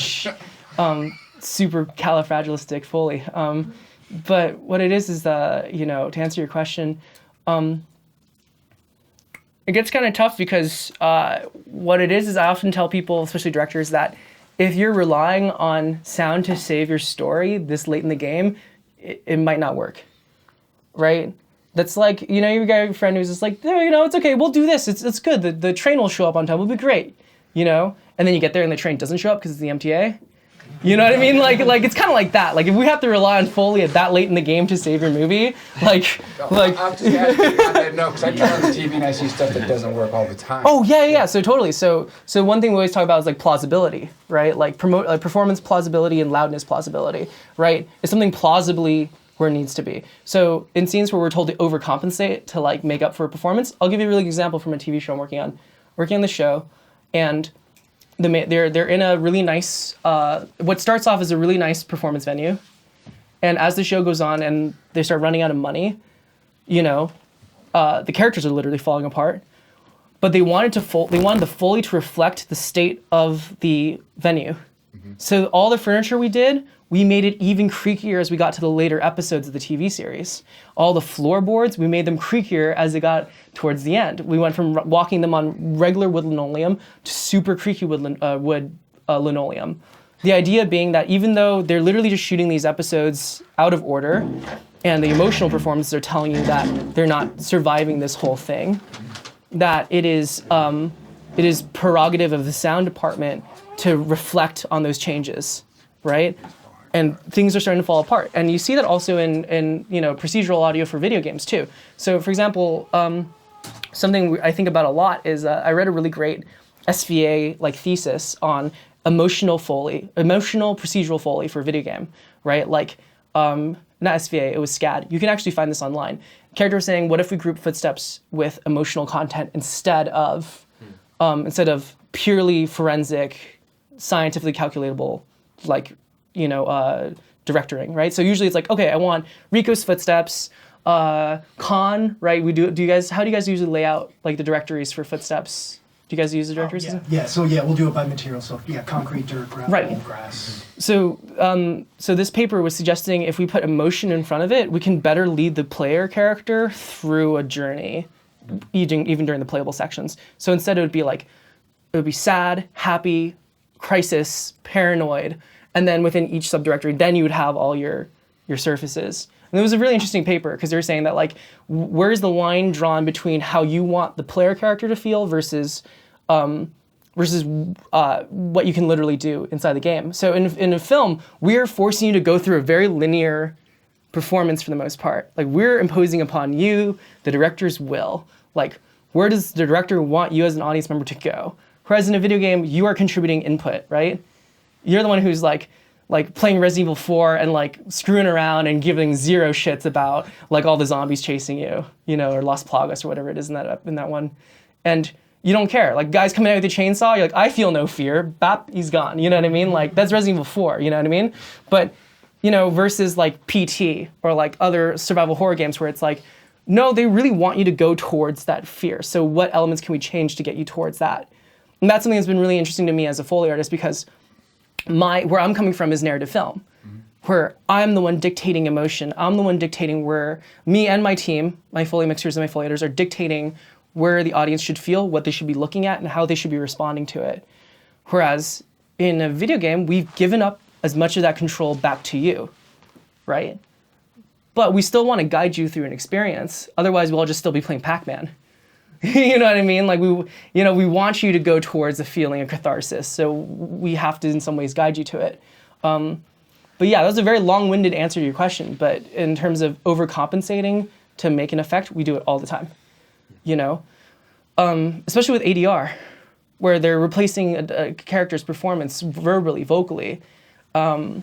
Speaker 1: califragilistic Foley. But what it is, you know, to answer your question, it gets kind of tough because what it is I often tell people, especially directors, that if you're relying on sound to save your story this late in the game, it might not work, right? That's like, you know, you got a friend who's just like, you know, it's okay, we'll do this, it's good, the train will show up on time, it'll be great, you know? And then you get there and the train doesn't show up because it's the MTA. You know what I mean? Like it's kind of like that. Like if we have to rely on Foley at that late in the game to save your movie,
Speaker 7: I'm just asking you on that note, because I turn on the TV and I see stuff that doesn't work all the time.
Speaker 1: Oh yeah. So totally. So one thing we always talk about is like plausibility, right? Like performance plausibility and loudness plausibility, right? It's something plausibly where it needs to be. So in scenes where we're told to overcompensate to like make up for a performance, I'll give you a really good example from a TV show I'm working on the show, and they're in a really nice, what starts off as a really nice performance venue, and as the show goes on and they start running out of money, you know, the characters are literally falling apart. But they wanted the Foley to reflect the state of the venue. Mm-hmm. So all the furniture we made it even creakier as we got to the later episodes of the TV series. All the floorboards, we made them creakier as it got towards the end. We went from walking them on regular wood linoleum to super creaky wood linoleum. The idea being that even though they're literally just shooting these episodes out of order, and the emotional performances are telling you that they're not surviving this whole thing, that it is prerogative of the sound department to reflect on those changes, right? And things are starting to fall apart. And you see that also in you know, procedural audio for video games too. So for example, something I think about a lot is I read a really great SVA like thesis on emotional procedural Foley for video game, right? Like, not SVA, it was SCAD. You can actually find this online. The character was saying, what if we group footsteps with emotional content instead of purely forensic, scientifically calculatable, like, you know, directoring, right? So usually it's like, okay, I want Rico's footsteps, con, right? How do you guys usually lay out like the directories for footsteps? Do you guys use the directories?
Speaker 2: So we'll do it by material. So concrete, dirt, gravel, grass.
Speaker 1: So this paper was suggesting if we put emotion in front of it, we can better lead the player character through a journey, even during the playable sections. So instead it would be sad, happy, crisis, paranoid, and then within each subdirectory, then you would have all your surfaces. And it was a really interesting paper because they were saying that like, where's the line drawn between how you want the player character to feel versus what you can literally do inside the game. So in a film, we're forcing you to go through a very linear performance for the most part. Like we're imposing upon you the director's will. Like where does the director want you as an audience member to go? Whereas in a video game, you are contributing input, right? You're the one who's like playing Resident Evil 4 and like screwing around and giving zero shits about like all the zombies chasing you, you know, or Las Plagas or whatever it is in that one. And you don't care. Like guys coming out with a chainsaw, you're like, I feel no fear. Bap, he's gone. You know what I mean? Like that's Resident Evil 4, you know what I mean? But, you know, versus like PT or like other survival horror games where it's like, no, they really want you to go towards that fear. So what elements can we change to get you towards that? And that's something that's been really interesting to me as a Foley artist because where I'm coming from is narrative film, where I'm the one dictating emotion. I'm the one dictating where me and my team, my Foley mixers and my Foley editors are dictating where the audience should feel, what they should be looking at, and how they should be responding to it. Whereas in a video game, we've given up as much of that control back to you, right? but we still want to guide you through an experience. Otherwise, we'll just still be playing Pac-Man. You know what I mean? Like we want you to go towards a feeling of catharsis. So we have to, in some ways, guide you to it. But yeah, that was a very long-winded answer to your question. But in terms of overcompensating to make an effect, we do it all the time. You know, especially with ADR, where they're replacing a character's performance verbally, vocally. In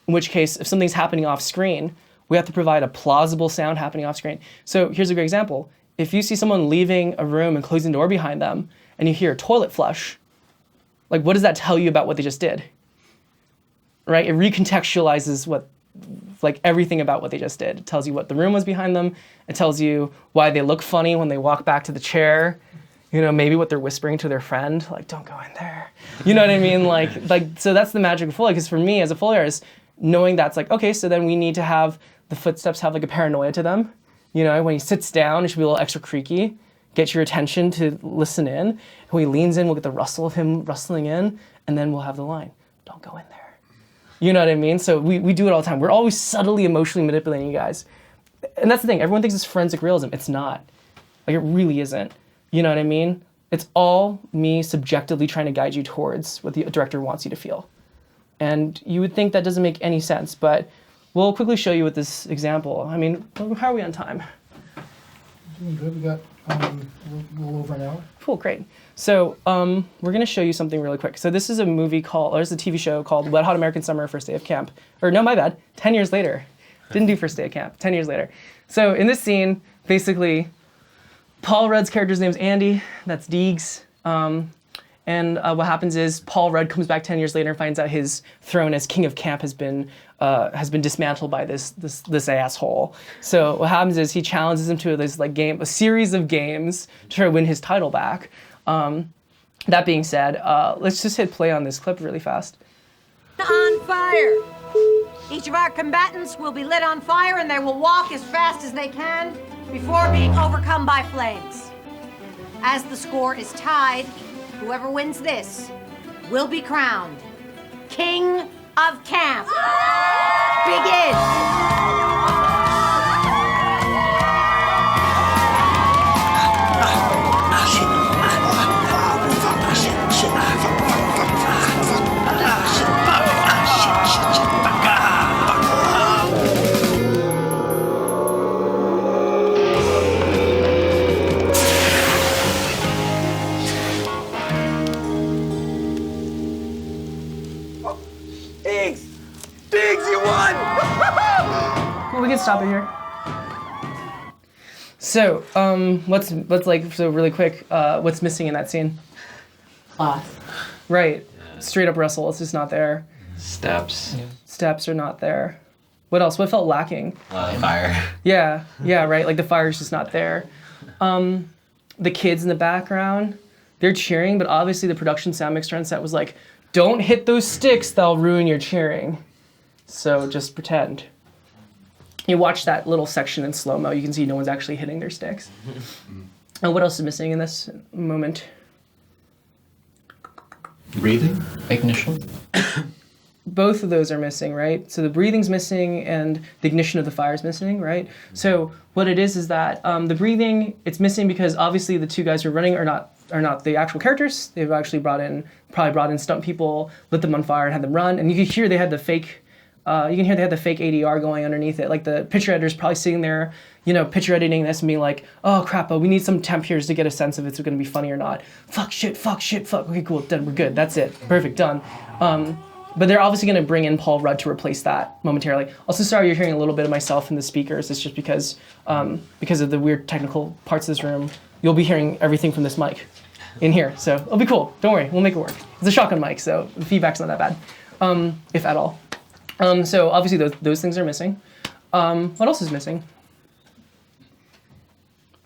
Speaker 1: which case, if something's happening off screen, we have to provide a plausible sound happening off screen. So here's a great example. If you see someone leaving a room and closing the door behind them, and you hear a toilet flush, like what does that tell you about what they just did? Right? It recontextualizes everything about what they just did. It tells you what the room was behind them. It tells you why they look funny when they walk back to the chair. You know, maybe what they're whispering to their friend, like, don't go in there. You know what I mean? Like, so that's the magic of Foley, because for me as a Foley artist, knowing that's like, okay, so then we need to have the footsteps have like a paranoia to them. You know, when he sits down, it should be a little extra creaky, get your attention to listen in. And when he leans in, we'll get the rustle of him rustling in, and then we'll have the line, don't go in there. You know what I mean? So we do it all the time. We're always subtly emotionally manipulating you guys. And that's the thing, everyone thinks it's forensic realism. It's not. Like, it really isn't. You know what I mean? It's all me subjectively trying to guide you towards what the director wants you to feel. And you would think that doesn't make any sense, but we'll quickly show you with this example. I mean, how are we on time?
Speaker 2: Good. We got a little over an hour.
Speaker 1: Cool, great. So we're gonna show you something really quick. So this is a movie there's a TV show called Wet Hot American Summer, First Day of Camp. Or no, my bad, 10 years later. Didn't do First Day of Camp, 10 years later. So in this scene, basically, Paul Rudd's character's name's Andy, that's Deegs. And what happens is Paul Rudd comes back 10 years later and finds out his throne as king of camp has been dismantled by this asshole. So what happens is he challenges him to this a series of games to try to win his title back. That being said, let's just hit play on this clip really fast.
Speaker 9: On fire! Each of our combatants will be lit on fire and they will walk as fast as they can before being overcome by flames. As the score is tied, whoever wins this will be crowned King of Camp. Begin!
Speaker 10: Diggs, you won!
Speaker 1: Well, we can stop it here. So, really quick, what's missing in that scene? Right. Straight up Russell, it's just not there.
Speaker 11: Steps.
Speaker 1: Yeah. Steps are not there. What else? What felt lacking?
Speaker 11: Fire.
Speaker 1: Yeah, right. Like the fire's just not there. The kids in the background, they're cheering, but obviously the production sound mixer on set was like, don't hit those sticks, they'll ruin your cheering. So just pretend. You watch that little section in slow-mo, you can see no one's actually hitting their sticks. And what else is missing in this moment?
Speaker 11: Breathing? Ignition?
Speaker 1: Both of those are missing, right? So the breathing's missing and the ignition of the fire is missing, right? So what it is that the breathing, it's missing because obviously the two guys who are running are not the actual characters. They've actually probably brought in stunt people, lit them on fire and had them run. And you can hear they had the fake ADR going underneath it. Like the picture editor's probably sitting there, picture editing this and being like, oh crap, but we need some temp here to get a sense of if it's gonna be funny or not. Fuck, shit, fuck. Okay, cool, done, we're good, that's it, perfect, done. But they're obviously gonna bring in Paul Rudd to replace that momentarily. Also, sorry you're hearing a little bit of myself in the speakers. It's just because of the weird technical parts of this room. You'll be hearing everything from this mic in here, so it'll be cool. Don't worry, we'll make it work. It's a shotgun mic, so the feedback's not that bad, if at all. So obviously those things are missing. What else is missing?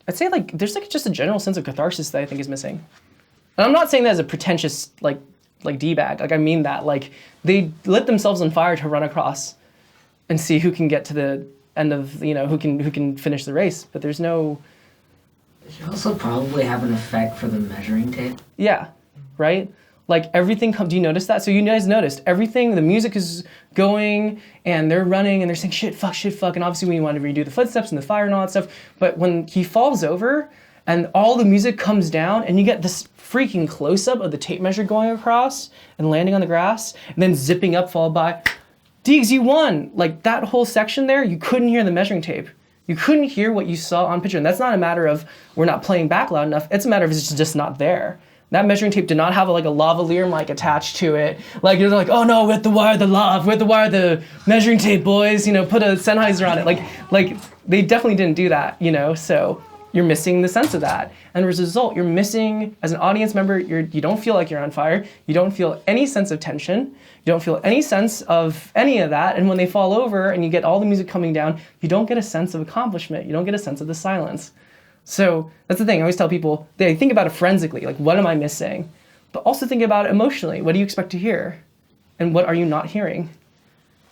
Speaker 1: I'd say there's just a general sense of catharsis that I think is missing. And I'm not saying that as a pretentious like D-bag. I mean that. They lit themselves on fire to run across and see who can get to the end of who can finish the race. But there's no.
Speaker 12: They should also probably have an effect for the measuring tape.
Speaker 1: Yeah, right. Like everything do you notice that? So you guys noticed everything, the music is going and they're running and they're saying shit, fuck. And obviously when you want to redo the footsteps and the fire and all that stuff, but when he falls over and all the music comes down and you get this freaking close-up of the tape measure going across and landing on the grass and then zipping up followed by, Deegs, you won. Like that whole section there, you couldn't hear the measuring tape. You couldn't hear what you saw on picture. And that's not a matter of we're not playing back loud enough. It's a matter of it's just not there. That measuring tape did not have like a lavalier mic attached to it. Like you're like, oh no, we have to wire the measuring tape, boys. You know, put a Sennheiser on it. Like they definitely didn't do that. You know, so you're missing the sense of that. And as a result, you're missing as an audience member. You don't feel like you're on fire. You don't feel any sense of tension. You don't feel any sense of any of that. And when they fall over and you get all the music coming down, you don't get a sense of accomplishment. You don't get a sense of the silence. So that's the thing. I always tell people, they think about it forensically, like what am I missing? But also think about it emotionally. What do you expect to hear? And what are you not hearing?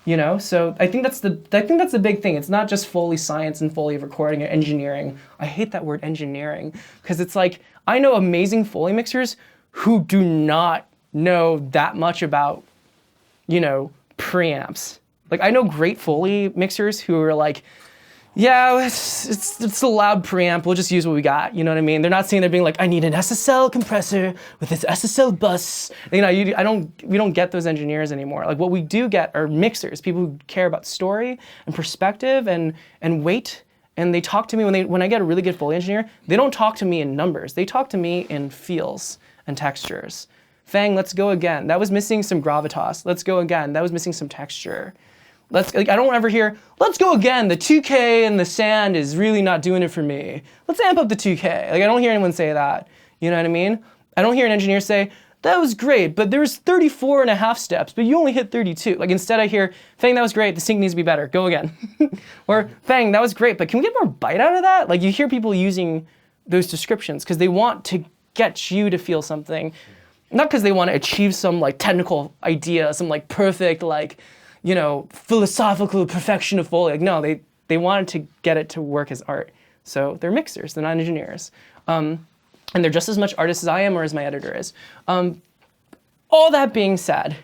Speaker 1: You know, so I think that's the big thing. It's not just Foley science and Foley recording or engineering. I hate that word engineering because it's like, I know amazing Foley mixers who do not know that much about, you know, preamps. Like I know great Foley mixers who are like, yeah, it's a loud preamp. We'll just use what we got. You know what I mean? They're not sitting there being like, I need an SSL compressor with this SSL bus. You know, we don't get those engineers anymore. Like what we do get are mixers, people who care about story and perspective and weight. And they talk to me when I get a really good Foley engineer. They don't talk to me in numbers. They talk to me in feels and textures. Fang, let's go again. That was missing some gravitas. Let's go again. That was missing some texture. I don't ever hear, let's go again, the 2K and the sand is really not doing it for me. Let's amp up the 2K. Like I don't hear anyone say that. You know what I mean? I don't hear an engineer say, that was great, but there was 34 and a half steps, but you only hit 32. Like instead I hear, Fang, that was great, the sync needs to be better, go again. Or, Fang, that was great, but can we get more bite out of that? Like you hear people using those descriptions because they want to get you to feel something. Not because they want to achieve some like technical idea, some like perfect like, you know, philosophical perfection of Foley. Like, no, they wanted to get it to work as art. So they're mixers, they're not engineers. And they're just as much artists as I am or as my editor is. All that being said,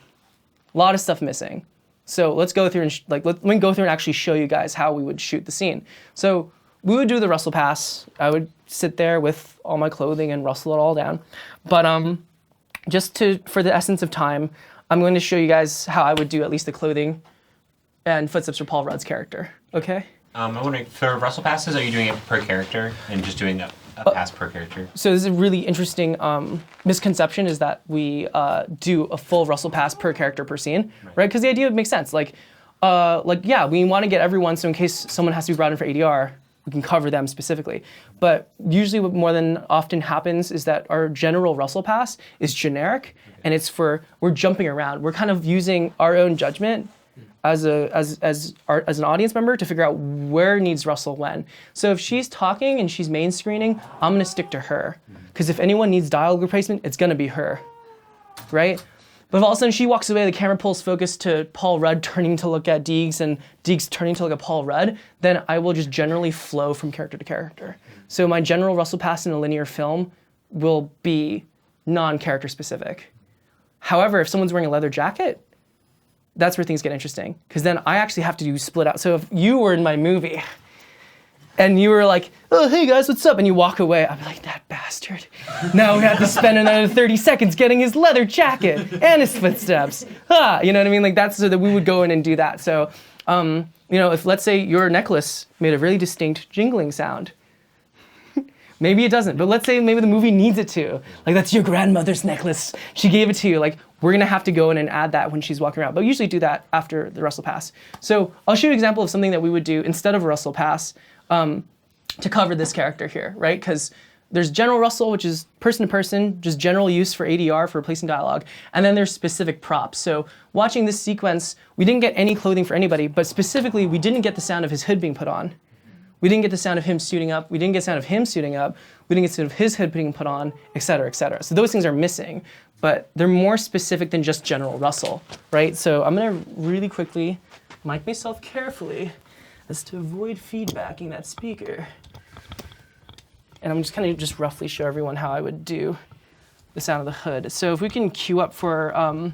Speaker 1: a lot of stuff missing. So let's go through and let me go through and actually show you guys how we would shoot the scene. So we would do the rustle pass. I would sit there with all my clothing and rustle it all down. But for the essence of time, I'm going to show you guys how I would do at least the clothing and footsteps for Paul Rudd's character, okay?
Speaker 8: I'm wondering, for rustle passes, are you doing it per character and just doing a pass per character?
Speaker 1: So this is a really interesting misconception is that we do a full rustle pass per character per scene, right? Because the idea makes sense. Yeah, we want to get everyone, so in case someone has to be brought in for ADR, we can cover them specifically. But usually what more than often happens is that our general rustle pass is generic, and it's we're jumping around. We're kind of using our own judgment as an audience member to figure out where needs rustle when. So if she's talking and she's main screening, I'm gonna stick to her. Because if anyone needs dialogue replacement, it's gonna be her, right? But if all of a sudden she walks away, the camera pulls focus to Paul Rudd turning to look at Deegs and Deegs turning to look at Paul Rudd, then I will just generally flow from character to character. So my general rustle pass in a linear film will be non-character specific. However, if someone's wearing a leather jacket, that's where things get interesting. Because then I actually have to do split out. So if you were in my movie and you were like, oh, hey guys, what's up? And you walk away, I'd be like, that bastard. Now we have to spend another 30 seconds getting his leather jacket and his footsteps. You know what I mean? Like that's so that we would go in and do that. So, you know, if let's say your necklace made a really distinct jingling sound, maybe it doesn't, but let's say maybe the movie needs it to. Like that's your grandmother's necklace. She gave it to you. Like we're gonna have to go in and add that when she's walking around. But we usually do that after the rustle pass. So I'll show you an example of something that we would do instead of a rustle pass to cover this character here, right? Because there's general rustle, which is person to person, just general use for ADR, for replacing dialogue. And then there's specific props. So watching this sequence, we didn't get any clothing for anybody, but specifically we didn't get the sound of his hood being put on. We didn't get the sound of him suiting up. We didn't get the sound of him suiting up. We didn't get the sound of his hood being put on, et cetera, et cetera. So those things are missing, but they're more specific than just general rustle, right? So I'm gonna really quickly mic myself carefully as to avoid feedbacking that speaker. And I'm just kind of just roughly show everyone how I would do the sound of the hood. So if we can cue up for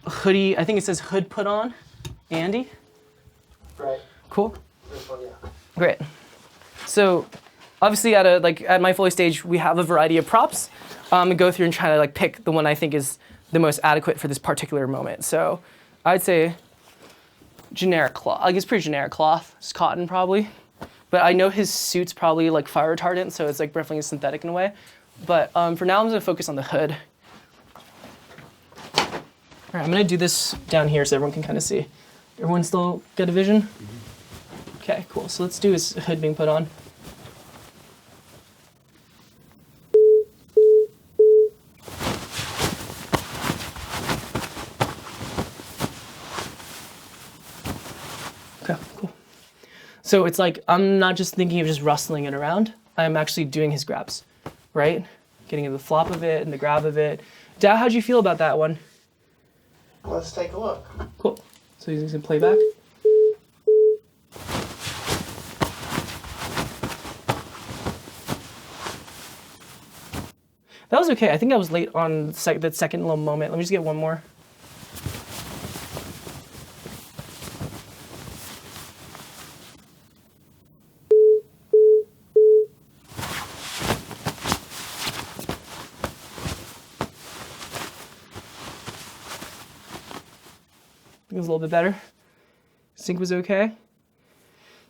Speaker 1: hoodie, I think it says hood put on, Andy.
Speaker 2: Right.
Speaker 1: Cool.
Speaker 2: This one, yeah.
Speaker 1: Great. So obviously at my Foley stage, we have a variety of props. And go through and try to like pick the one I think is the most adequate for this particular moment. So I'd say generic cloth. Like it's pretty generic cloth. It's cotton probably. But I know his suit's probably like fire retardant, so it's like definitely synthetic in a way. But for now, I'm gonna focus on the hood. All right, I'm gonna do this down here so everyone can kind of see. Everyone still get a vision? Okay, cool. So let's do his hood being put on. Okay, cool. So it's like, I'm not just thinking of just rustling it around. I'm actually doing his grabs, right? Getting into the flop of it and the grab of it. Dad, how'd you feel about that one?
Speaker 2: Let's take a look.
Speaker 1: Cool. So he's gonna play back. That was okay. I think I was late on that second little moment. Let me just get one more. It was a little bit better. Sync was okay.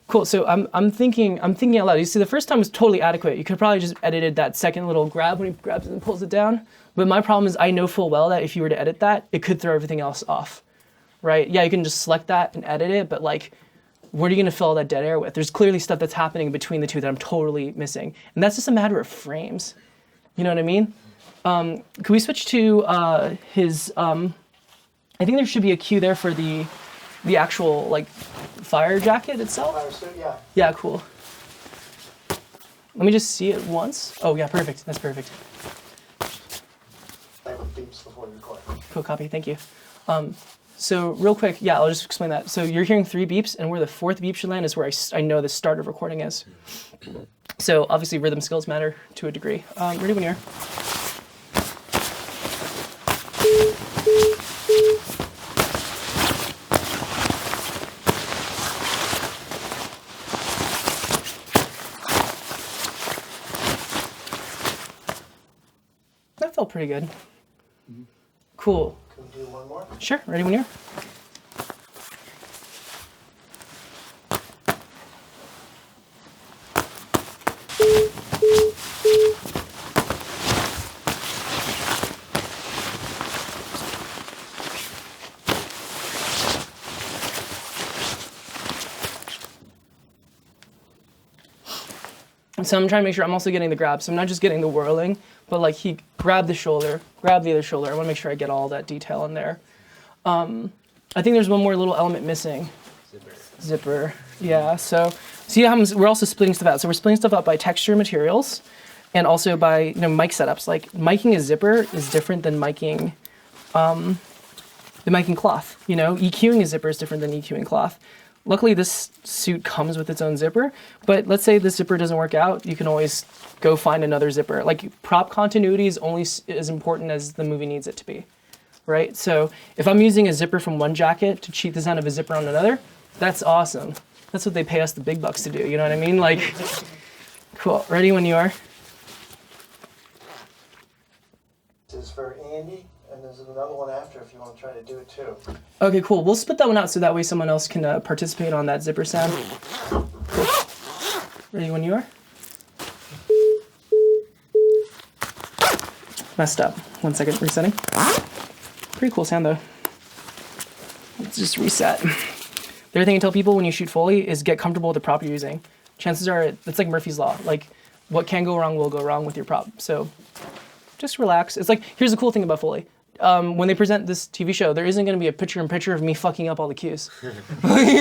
Speaker 1: Cool. So I'm thinking out loud. You see, the first time was totally adequate. You could probably just edited that second little grab when he grabs it and pulls it down. But my problem is I know full well that if you were to edit that, it could throw everything else off, right? Yeah, you can just select that and edit it, but like, what are you gonna fill all that dead air with? There's clearly stuff that's happening between the two that I'm totally missing, and that's just a matter of frames. You know what I mean? Could we switch to his? I think there should be a cue there for the actual like fire jacket itself.
Speaker 2: Fire suit, yeah.
Speaker 1: Yeah, cool. Let me just see it once. Oh yeah, perfect. That's perfect.
Speaker 2: Like with beeps before you record.
Speaker 1: Cool copy. Thank you. So real quick, yeah, I'll just explain that. So you're hearing 3 beeps, and where the 4th beep should land is where I know the start of recording is. So obviously rhythm skills matter to a degree. Ready when you're. That felt pretty good. Cool.
Speaker 2: Can we do one more?
Speaker 1: Sure, ready when you're. So I'm trying to make sure I'm also getting the grab. So I'm not just getting the whirling, but like he grabbed the shoulder, grabbed the other shoulder. I want to make sure I get all that detail in there. I think there's one more little element missing. Zipper. Yeah, so see how we're also splitting stuff out. So we're splitting stuff out by texture materials and also by mic setups. Like miking a zipper is different than miking the miking cloth. EQing a zipper is different than EQing cloth. Luckily, this suit comes with its own zipper, but let's say the zipper doesn't work out, you can always go find another zipper. Like, prop continuity is only as important as the movie needs it to be, right? So if I'm using a zipper from one jacket to cheat the sound of a zipper on another, that's awesome. That's what they pay us the big bucks to do, you know what I mean? Like, cool. Ready when you are?
Speaker 2: This is for Andy. And there's another one after if you want to try to do it too.
Speaker 1: Okay, cool. We'll split that one out so that way someone else can participate on that zipper sound. Cool. Ready when you are? Messed up. 1 second, resetting. Pretty cool sound though. Let's just reset. The other thing I tell people when you shoot Foley is get comfortable with the prop you're using. Chances are, it's like Murphy's Law. Like, what can go wrong will go wrong with your prop. So just relax. It's like, here's the cool thing about Foley. When they present this TV show, there isn't going to be a picture-in-picture of me fucking up all the cues. You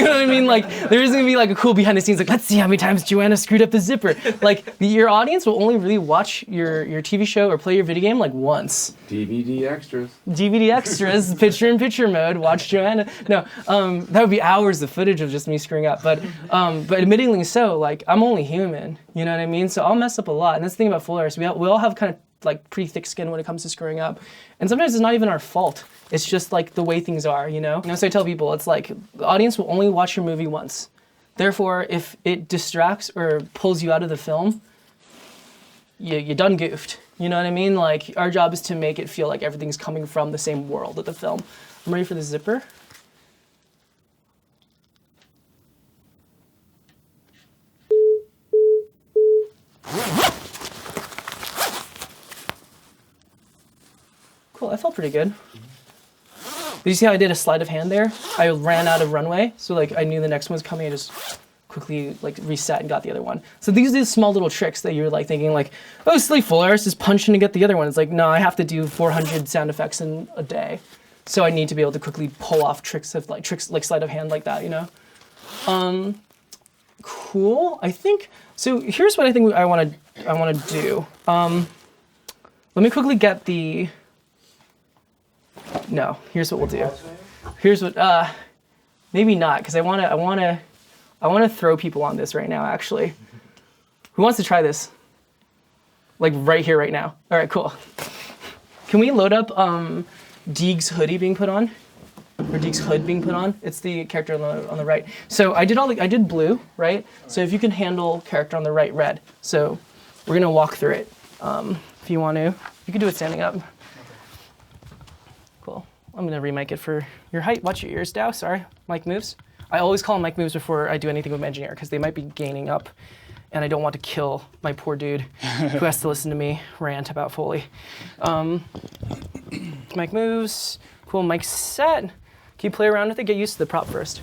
Speaker 1: know what I mean? Like, there isn't going to be like a cool behind the scenes, like, let's see how many times Joanna screwed up the zipper. Like, your audience will only really watch your TV show or play your video game like once.
Speaker 7: DVD extras.
Speaker 1: DVD extras, picture-in-picture mode, watch Joanna. No, that would be hours of footage of just me screwing up. But admittingly so, like, I'm only human. You know what I mean? So I'll mess up a lot. And that's the thing about Foley artists. We all have kind of like pretty thick skin when it comes to screwing up. And sometimes it's not even our fault. It's just like the way things are, you know? So I tell people, it's like the audience will only watch your movie once. Therefore, if it distracts or pulls you out of the film, you done goofed. You know what I mean? Like, our job is to make it feel like everything's coming from the same world of the film. I'm ready for the zipper. Cool, that felt pretty good. Did you see how I did a sleight of hand there? I ran out of runway, so like I knew the next one was coming. I just quickly like reset and got the other one. So these are these small little tricks that you're like thinking like, oh, silly fool, I was just punching to get the other one. It's like, no, I have to do 400 sound effects in a day. So I need to be able to quickly pull off tricks like sleight of hand like that, you know? Cool, I think, so here's what I think I wanna do. Let me quickly get the, no, here's what we'll do. Here's what, maybe not, because I wanna throw people on this right now, actually. Who wants to try this? Like right here, right now. All right, cool. Can we load up Deeg's hoodie being put on? Or Deeg's hood being put on? It's the character on the right. So I did blue, right? So if you can handle character on the right, red. So we're gonna walk through it. If you want to, you can do it standing up. Cool. I'm gonna remic it for your height. Watch your ears, Dow. Sorry, mic moves. I always call them mic moves before I do anything with my engineer because they might be gaining up, and I don't want to kill my poor dude who has to listen to me rant about Foley. Mic moves. Cool. Mic set. Can you play around with it? Get used to the prop first.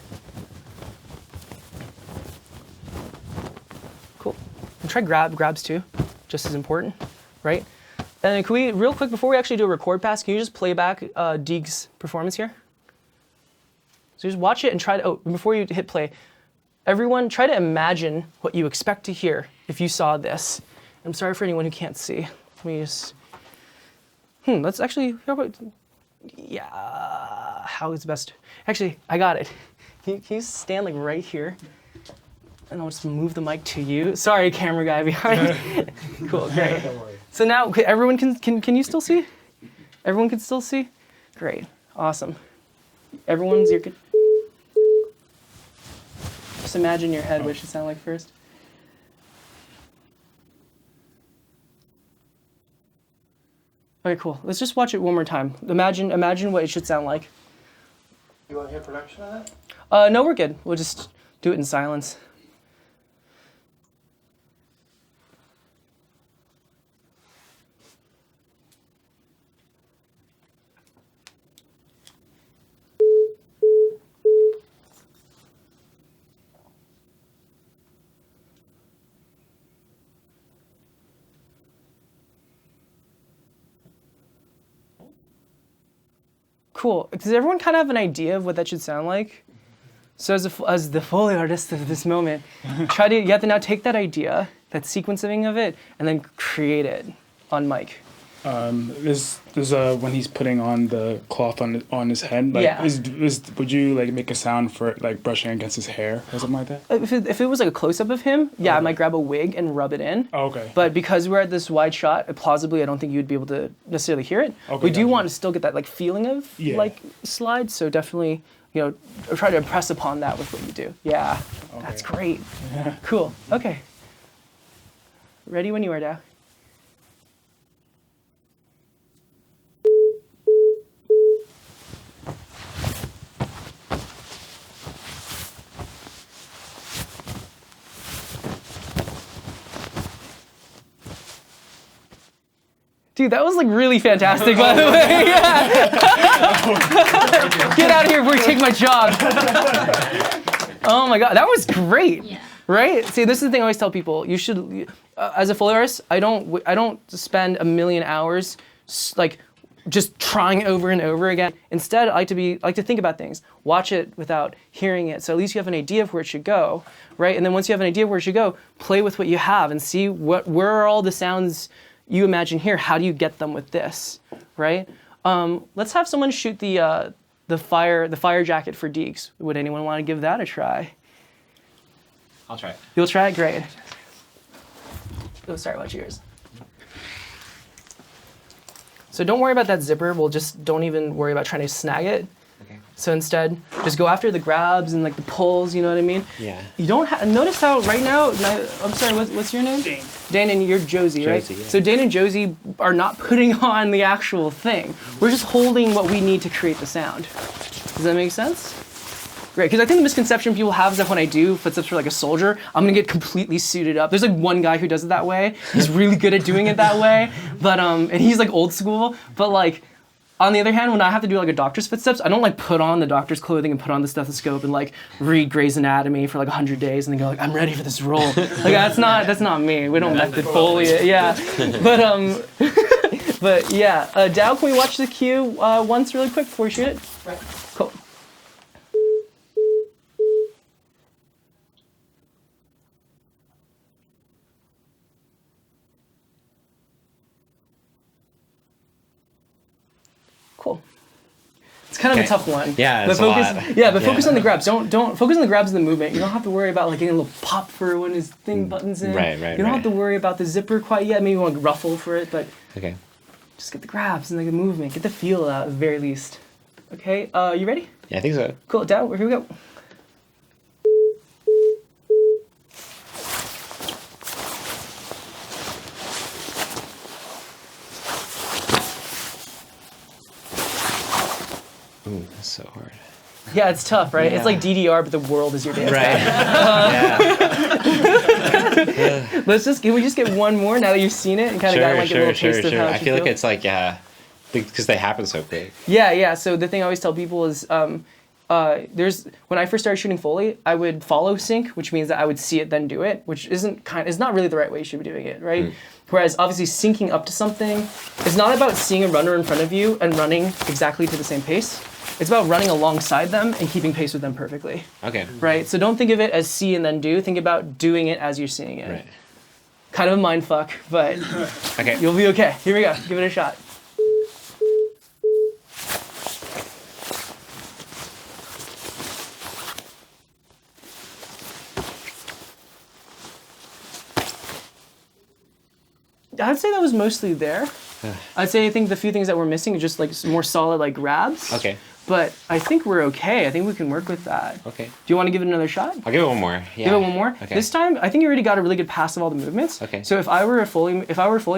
Speaker 1: Cool. And try grabs too, just as important, right? And can we, real quick, before we actually do a record pass, can you just play back Deeg's performance here? So just watch it and try to, oh, before you hit play, everyone try to imagine what you expect to hear if you saw this. I'm sorry for anyone who can't see. Let me just, let's actually, yeah, how is best? Actually, I got it. Can you stand like right here? And I'll just move the mic to you. Sorry, camera guy behind. Cool, great. So now, everyone can you still see? Everyone can still see? Great, awesome. Everyone's ear. Just imagine your head what it should sound like first. Okay, cool. Let's just watch it one more time. Imagine what it should sound like.
Speaker 5: You want to hear production of that?
Speaker 1: No, we're good. We'll just do it in silence. Cool. Does everyone kind of have an idea of what that should sound like? So as the Foley artist of this moment, you have to now take that idea, that sequencing of it, and then create it on mic.
Speaker 5: There's when he's putting on the cloth on his head. Like,
Speaker 1: yeah.
Speaker 5: Would you like make a sound for it, like brushing against his hair or something like that?
Speaker 1: If it was like a close up of him, yeah, okay. I might grab a wig and rub it in.
Speaker 5: Oh, okay.
Speaker 1: But because we're at this wide shot, plausibly, I don't think you'd be able to necessarily hear it. Okay, we do want to still get that like feeling of like slide. So definitely, try to impress upon that with what you do. Yeah, okay. That's great. Yeah. Cool. Okay. Ready when you are, Dow. Dude, that was like really fantastic, by the way. Yeah. Get out of here before you take my job. Oh my God, that was great. Yeah. Right? See, this is the thing I always tell people. You should, as a Foley artist, I don't spend a million hours like just trying over and over again. Instead, I like to think about things, watch it without hearing it. So at least you have an idea of where it should go, right? And then once you have an idea of where it should go, play with what you have and see where are all the sounds you imagine here. How do you get them with this, right? Let's have someone shoot the fire jacket for Deeks. Would anyone want to give that a try?
Speaker 8: I'll try it.
Speaker 1: You'll try it? Great. Oh, sorry, watch yours. So don't worry about that zipper. Don't even worry about trying to snag it.
Speaker 12: Okay.
Speaker 1: So instead, just go after the grabs and like the pulls, you know what I mean?
Speaker 12: Yeah.
Speaker 1: You don't notice how right now, I'm sorry, what's your name?
Speaker 5: Dane.
Speaker 1: Dane, and you're Josie, right?
Speaker 12: Josie, yeah.
Speaker 1: So Dane and Josie are not putting on the actual thing. We're just holding what we need to create the sound. Does that make sense? Great, because I think the misconception people have is that when I do footsteps for like a soldier, I'm gonna get completely suited up. There's like one guy who does it that way. He's really good at doing it that way, but and he's like old school. But like, on the other hand, when I have to do like a doctor's footsteps, I don't like put on the doctor's clothing and put on the stethoscope and like read Grey's Anatomy for like 100 days and then go like, I'm ready for this role. Like that's not me. We don't method Foley it, yeah. But yeah, Dow, can we watch the cue once really quick before we shoot it?
Speaker 3: Right.
Speaker 1: Cool. Cool. It's kind of a tough one.
Speaker 12: Yeah,
Speaker 1: but
Speaker 12: it's a lot.
Speaker 1: Yeah, but focus on the grabs. Don't focus on the grabs and the movement. You don't have to worry about like getting a little pop for when his thing buttons in.
Speaker 12: Right.
Speaker 1: You don't have to worry about the zipper quite yet. Maybe you want to ruffle for it, but
Speaker 12: Okay.
Speaker 1: just get the grabs and like the movement. Get the feel out at the very least. Okay, you ready?
Speaker 12: Yeah, I think so.
Speaker 1: Cool, down. Here we go.
Speaker 12: Ooh, that's so hard.
Speaker 1: Yeah, it's tough, right?
Speaker 12: Yeah.
Speaker 1: It's like DDR, but the world is your dance.
Speaker 12: Right. Yeah.
Speaker 1: Can we just get one more now that you've seen it and kind of got like a little taste of how it
Speaker 12: I feel like it's like, because they happen so quick.
Speaker 1: Yeah. So the thing I always tell people is, when I first started shooting Foley, I would follow sync, which means that I would see it then do it, which is not really the right way you should be doing it, right? Whereas obviously syncing up to something is not about seeing a runner in front of you and running exactly to the same pace. It's about running alongside them and keeping pace with them perfectly.
Speaker 12: Okay.
Speaker 1: Right? So don't think of it as see and then do. Think about doing it as you're seeing it.
Speaker 12: Right.
Speaker 1: Kind of a mind fuck, but
Speaker 12: Okay.
Speaker 1: you'll be okay. Here we go. Give it a shot. I'd say that was mostly there. I think the few things that we're missing are just like more solid like grabs.
Speaker 12: Okay.
Speaker 1: But I think we're okay. I think we can work with that.
Speaker 12: Okay.
Speaker 1: Do you want to give it another shot?
Speaker 12: I'll give it one more. Yeah.
Speaker 1: Give it one more.
Speaker 12: Okay.
Speaker 1: This time, I think you already got a really good pass of all the movements.
Speaker 12: Okay.
Speaker 1: So if I were a Foley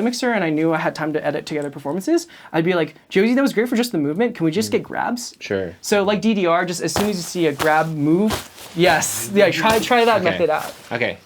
Speaker 1: mixer and I knew I had time to edit together performances, I'd be like, Josie, that was great for just the movement. Can we just get grabs?
Speaker 12: Sure.
Speaker 1: So like DDR, just as soon as you see a grab move, yes, yeah, try that method out.
Speaker 12: Okay.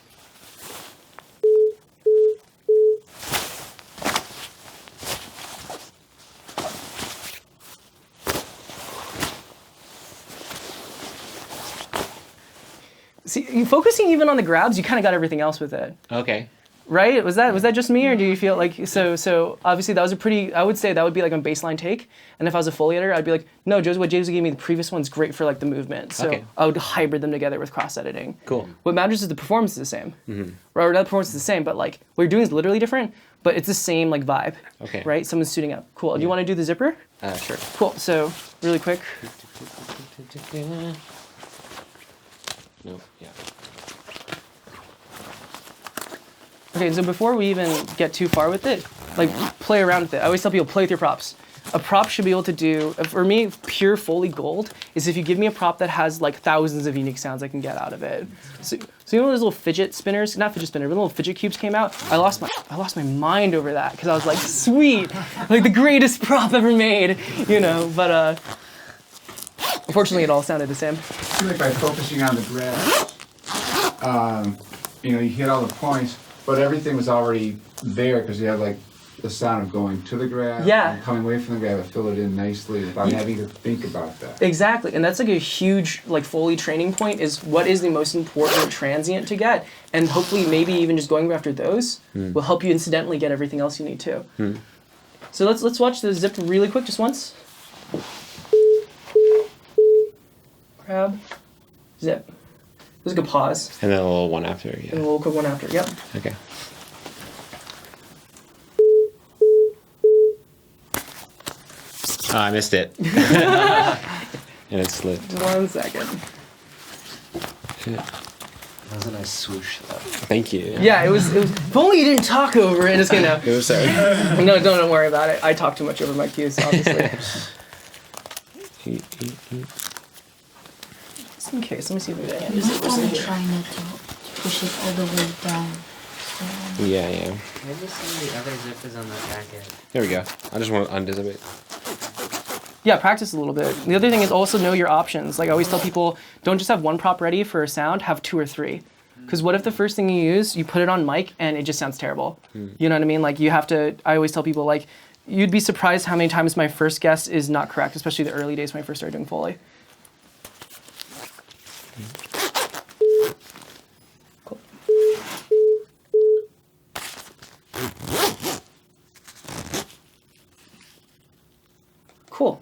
Speaker 1: See, focusing even on the grabs, you kind of got everything else with it.
Speaker 12: Okay.
Speaker 1: Right? Was that just me, or do you feel like so? Obviously, that was I would say that would be like a baseline take. And if I was a Foley editor, I'd be like, no, Josie, what Josie gave me the previous one's great for like the movement. So
Speaker 12: Okay.
Speaker 1: I would hybrid them together with cross editing.
Speaker 12: Cool.
Speaker 1: What matters is the performance is the same. Right? Or not the performance is the same, but like what you're doing is literally different, but it's the same like vibe.
Speaker 12: Okay.
Speaker 1: Right? Someone's suiting up. Cool. Do you want to do the zipper?
Speaker 12: Sure.
Speaker 1: Cool. So really quick.
Speaker 12: Nope. Yeah.
Speaker 1: Okay, so before we even get too far with it, like play around with it. I always tell people play with your props. A prop should be able to do, for me, pure Foley gold is if you give me a prop that has like thousands of unique sounds I can get out of it. So you know those little fidget spinners, not fidget spinner, but little fidget cubes came out? I lost my mind over that because I was like, sweet, like the greatest prop ever made, you know, but unfortunately it all sounded the same.
Speaker 7: I feel like by focusing on the grabs, you hit all the points, but everything was already there because you had like the sound of going to the grab and coming away from the grab and fill it in nicely without having to think about that.
Speaker 1: Exactly, and that's like a huge like Foley training point is what is the most important transient to get, and hopefully maybe even just going after those will help you incidentally get everything else you need too. So let's watch the zip really quick just once. Grab, zip. There's like a pause.
Speaker 12: And then a little one after, yeah.
Speaker 1: And a little quick one after, yep.
Speaker 12: Okay. Oh, I missed it. And it slipped.
Speaker 1: 1 second.
Speaker 13: That was a nice swoosh, though.
Speaker 12: Thank you.
Speaker 1: Yeah, it was. If only you didn't talk over it. Just kidding. No.
Speaker 12: It was sorry.
Speaker 1: No, don't worry about it. I talk too much over my cues, obviously. Just in case, let me see if we got any.
Speaker 14: Try not to push it all the way down.
Speaker 12: Yeah.
Speaker 11: Maybe some of the other zippers on the jacket.
Speaker 12: There we go. I just want to undizip it.
Speaker 1: Yeah, practice a little bit. The other thing is also know your options. Like I always tell people, don't just have one prop ready for a sound, have 2 or 3. Because what if the first thing you use, you put it on mic and it just sounds terrible? You know what I mean? Like you have to, I always tell people like, you'd be surprised how many times my first guess is not correct, especially the early days when I first started doing Foley. Cool. Cool.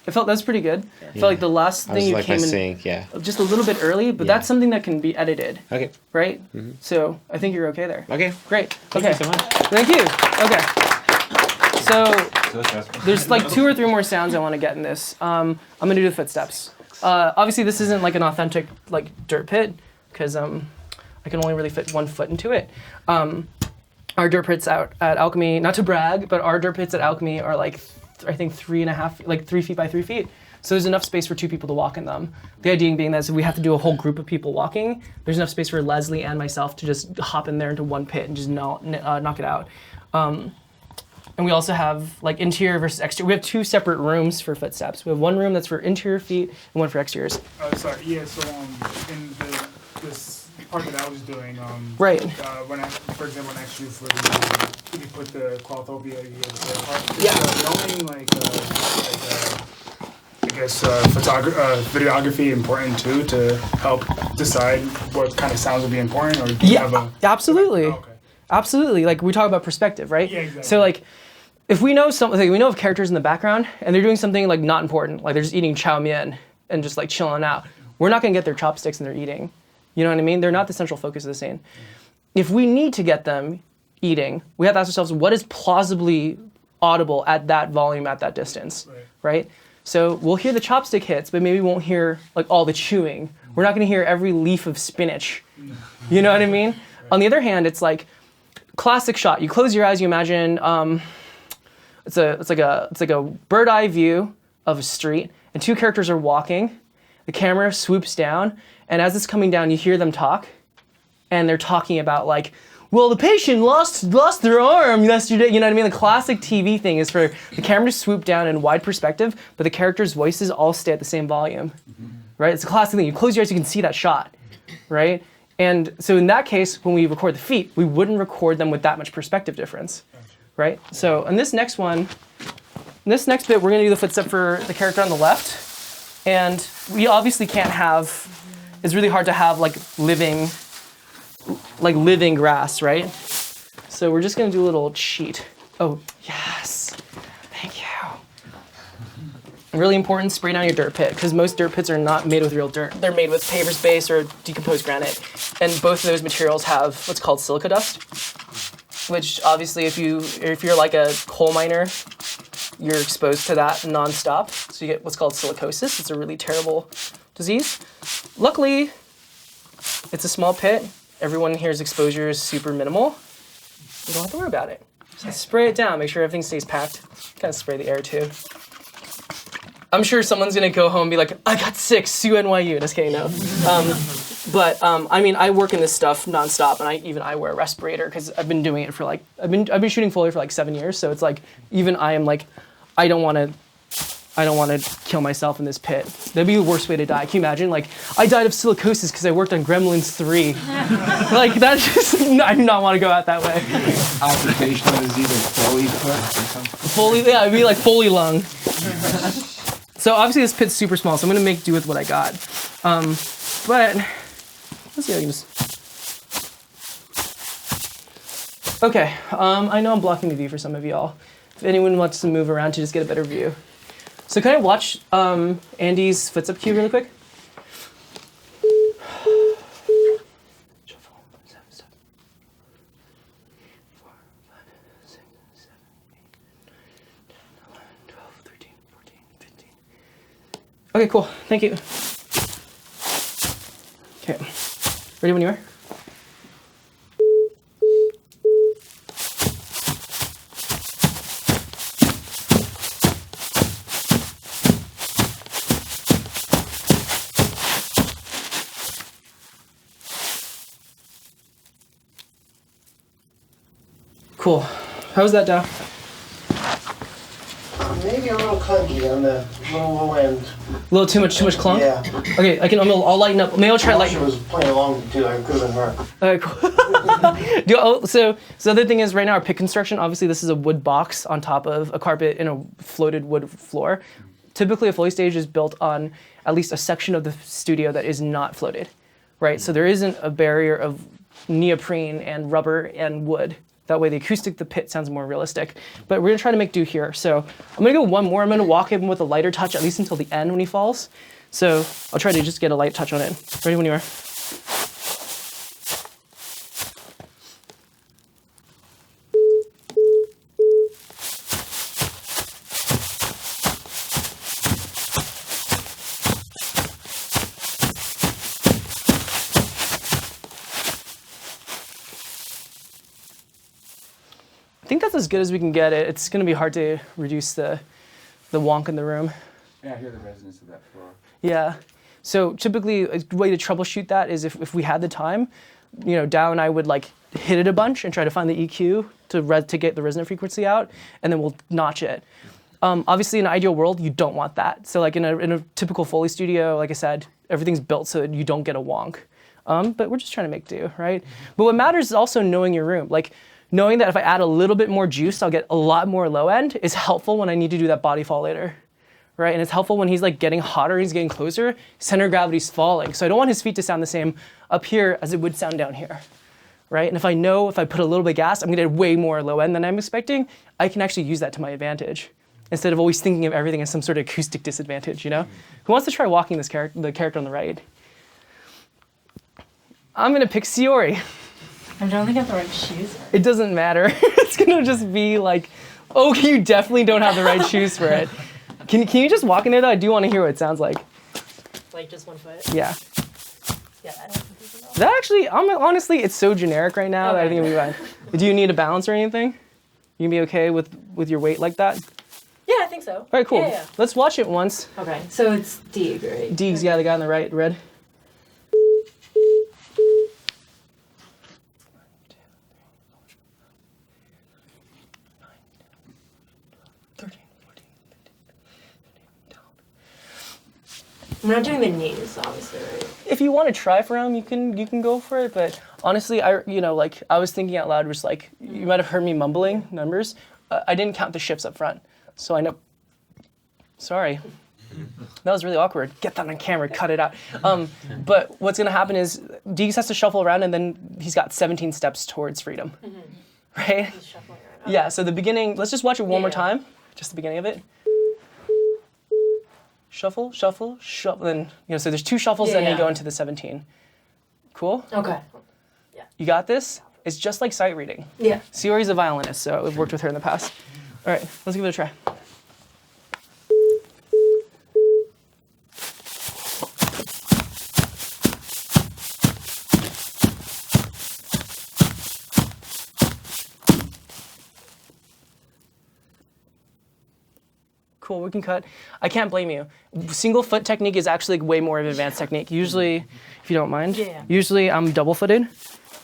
Speaker 1: I felt that's pretty good. I felt like the last thing you came in
Speaker 12: sync,
Speaker 1: just a little bit early, but that's something that can be edited.
Speaker 12: Okay.
Speaker 1: Right? So I think you're okay there.
Speaker 12: Okay.
Speaker 1: Great.
Speaker 12: Thank you so much.
Speaker 1: Thank you. Okay. So there's like 2 or 3 more sounds I want to get in this. I'm gonna do the footsteps. Obviously this isn't like an authentic like dirt pit because I can only really fit 1 foot into it. Our dirt pits out at Alchemy, not to brag, but our dirt pits at Alchemy are like I think 3.5, like 3 feet by 3 feet. So there's enough space for 2 people to walk in them. The idea being that if we have to do a whole group of people walking, there's enough space for Leslie and myself to just hop in there into 1 pit and just knock it out. And we also have like interior versus exterior. We have 2 separate rooms for footsteps. We have 1 room that's for interior feet and 1 for exteriors.
Speaker 5: Sorry, yeah, so in this part that I was doing,
Speaker 1: right.
Speaker 5: When I, for example, when I asked you for the, you put the cloth over you, knowing like I guess videography important too to help decide what kind of sounds will be important, or do you have a...
Speaker 1: Absolutely. Okay. Absolutely. Like we talk about perspective, right?
Speaker 5: Yeah, exactly.
Speaker 1: So like, if we know something, like, we know of characters in the background and they're doing something like not important, like they're just eating chow mein and just like chilling out, we're not gonna get their chopsticks and they're eating. You know what I mean? They're not the central focus of the scene. If we need to get them eating, we have to ask ourselves, what is plausibly audible at that volume, at that distance, right? So we'll hear the chopstick hits, but maybe we won't hear like all the chewing. We're not gonna hear every leaf of spinach. You know what I mean? On the other hand, it's like classic shot. You close your eyes, you imagine it's like a bird eye view of a street, and 2 characters are walking. The camera swoops down, and as it's coming down, you hear them talk, and they're talking about like, well, the patient lost their arm yesterday. You know what I mean? The classic TV thing is for the camera to swoop down in wide perspective, but the characters' voices all stay at the same volume, right? It's a classic thing. You close your eyes, you can see that shot, right? And so in that case, when we record the feet, we wouldn't record them with that much perspective difference, right? So in this next one, in this next bit, we're gonna do the footstep for the character on the left. And we obviously can't have, it's really hard to have like living grass, right? So we're just gonna do a little cheat. Oh, yes, thank you. Really important, spray down your dirt pit, because most dirt pits are not made with real dirt. They're made with paver space or decomposed granite. And both of those materials have what's called silica dust, which obviously if you're like a coal miner, you're exposed to that nonstop. So you get what's called silicosis. It's a really terrible disease. Luckily, it's a small pit. Everyone here's exposure is super minimal. You don't have to worry about it. Just spray it down, make sure everything stays packed. Kind of spray the air too. I'm sure someone's gonna go home and be like, I got 6, sue NYU. Just kidding, no. I mean, I work in this stuff nonstop, and I wear a respirator because I've been doing it for like, I've been shooting Foley for like 7 years. So it's like, even I am like, I don't want to kill myself in this pit. That'd be the worst way to die. Can you imagine? Like, I died of silicosis because I worked on Gremlins 3. Like, that's just, I do not want to go out that way.
Speaker 7: Occupation is either Foley foot or something.
Speaker 1: Foley, yeah, it'd be like Foley lung. So obviously this pit's super small, so I'm gonna make do with what I got. But let's see how I can just. Okay, I know I'm blocking the view for some of y'all. If anyone wants to move around to just get a better view. So can I watch Andy's footstep cue really quick? Okay, cool. Thank you. Okay. Ready when you are? Cool. How's that down?
Speaker 2: Maybe a little clunky on the low end.
Speaker 1: A little too much clunk?
Speaker 2: Yeah.
Speaker 1: Okay, I'll lighten up. Maybe I'll try lighten.
Speaker 2: Marsha was playing along too. I could have been her.
Speaker 1: Alright, cool. So the other thing is right now our pick construction, obviously this is a wood box on top of a carpet in a floated wood floor. Typically a Foley stage is built on at least a section of the studio that is not floated, right? So there isn't a barrier of neoprene and rubber and wood. That way the acoustic, the pit sounds more realistic. But we're gonna try to make do here. So I'm gonna go one more. I'm gonna walk him with a lighter touch, at least until the end when he falls. So I'll try to just get a light touch on it. Ready when you are. I think that's as good as we can get it. It's going to be hard to reduce the wonk in the room.
Speaker 7: Yeah, I hear the resonance of that floor.
Speaker 1: Yeah. So typically a way to troubleshoot that is if we had the time, down I would like hit it a bunch and try to find the EQ to get the resonant frequency out, and then we'll notch it. Obviously in an ideal world, you don't want that. So like in a typical Foley studio, like I said, everything's built so you don't get a wonk. But we're just trying to make do, right? But what matters is also knowing your room. Like, knowing that if I add a little bit more juice, I'll get a lot more low end is helpful when I need to do that body fall later, right? And it's helpful when he's like getting hotter, he's getting closer, center of gravity's falling. So I don't want his feet to sound the same up here as it would sound down here, right? And if I know if I put a little bit of gas, I'm gonna get way more low end than I'm expecting, I can actually use that to my advantage instead of always thinking of everything as some sort of acoustic disadvantage, Who wants to try walking the character on the right? I'm gonna pick Siori.
Speaker 14: I don't think I have the right shoes.
Speaker 1: It doesn't matter. It's gonna just be like, oh, you definitely don't have the right shoes for it. Can you just walk in there though? I do want to hear what it sounds like.
Speaker 14: Like just 1 foot?
Speaker 1: Yeah.
Speaker 14: Yeah, I don't think so.
Speaker 1: That actually, honestly, it's so generic right now that I think it'll be fine. Do you need a balance or anything? You can be okay with your weight like that?
Speaker 14: Yeah, I think so.
Speaker 1: All right, cool.
Speaker 14: Yeah.
Speaker 1: Let's watch it once.
Speaker 14: Okay, so it's Deeg, right?
Speaker 1: Deeg's, yeah, the guy on the right, red.
Speaker 14: I'm not doing the knees, obviously, right?
Speaker 1: If you want to try for him, you can go for it. But honestly, I was thinking out loud, just like you might have heard me mumbling numbers. I didn't count the shifts up front, so I know. Sorry, that was really awkward. Get that on camera, cut it out. But what's gonna happen is Deeks has to shuffle around, and then he's got 17 steps towards freedom, right?
Speaker 14: He's shuffling around. Okay.
Speaker 1: Yeah. So the beginning. Let's just watch it one more time. Just the beginning of it. Shuffle, shuffle, shuffle. Then so there's 2 shuffles, and then you go into the 17. Cool.
Speaker 14: Okay. Yeah.
Speaker 1: You got this. It's just like sight reading.
Speaker 14: Yeah.
Speaker 1: Siori's a violinist, so we've worked with her in the past. All right, let's give it a try. Cool, we can cut. I can't blame you. Single foot technique is actually way more of an advanced technique. Usually, if you don't mind, usually I'm double footed.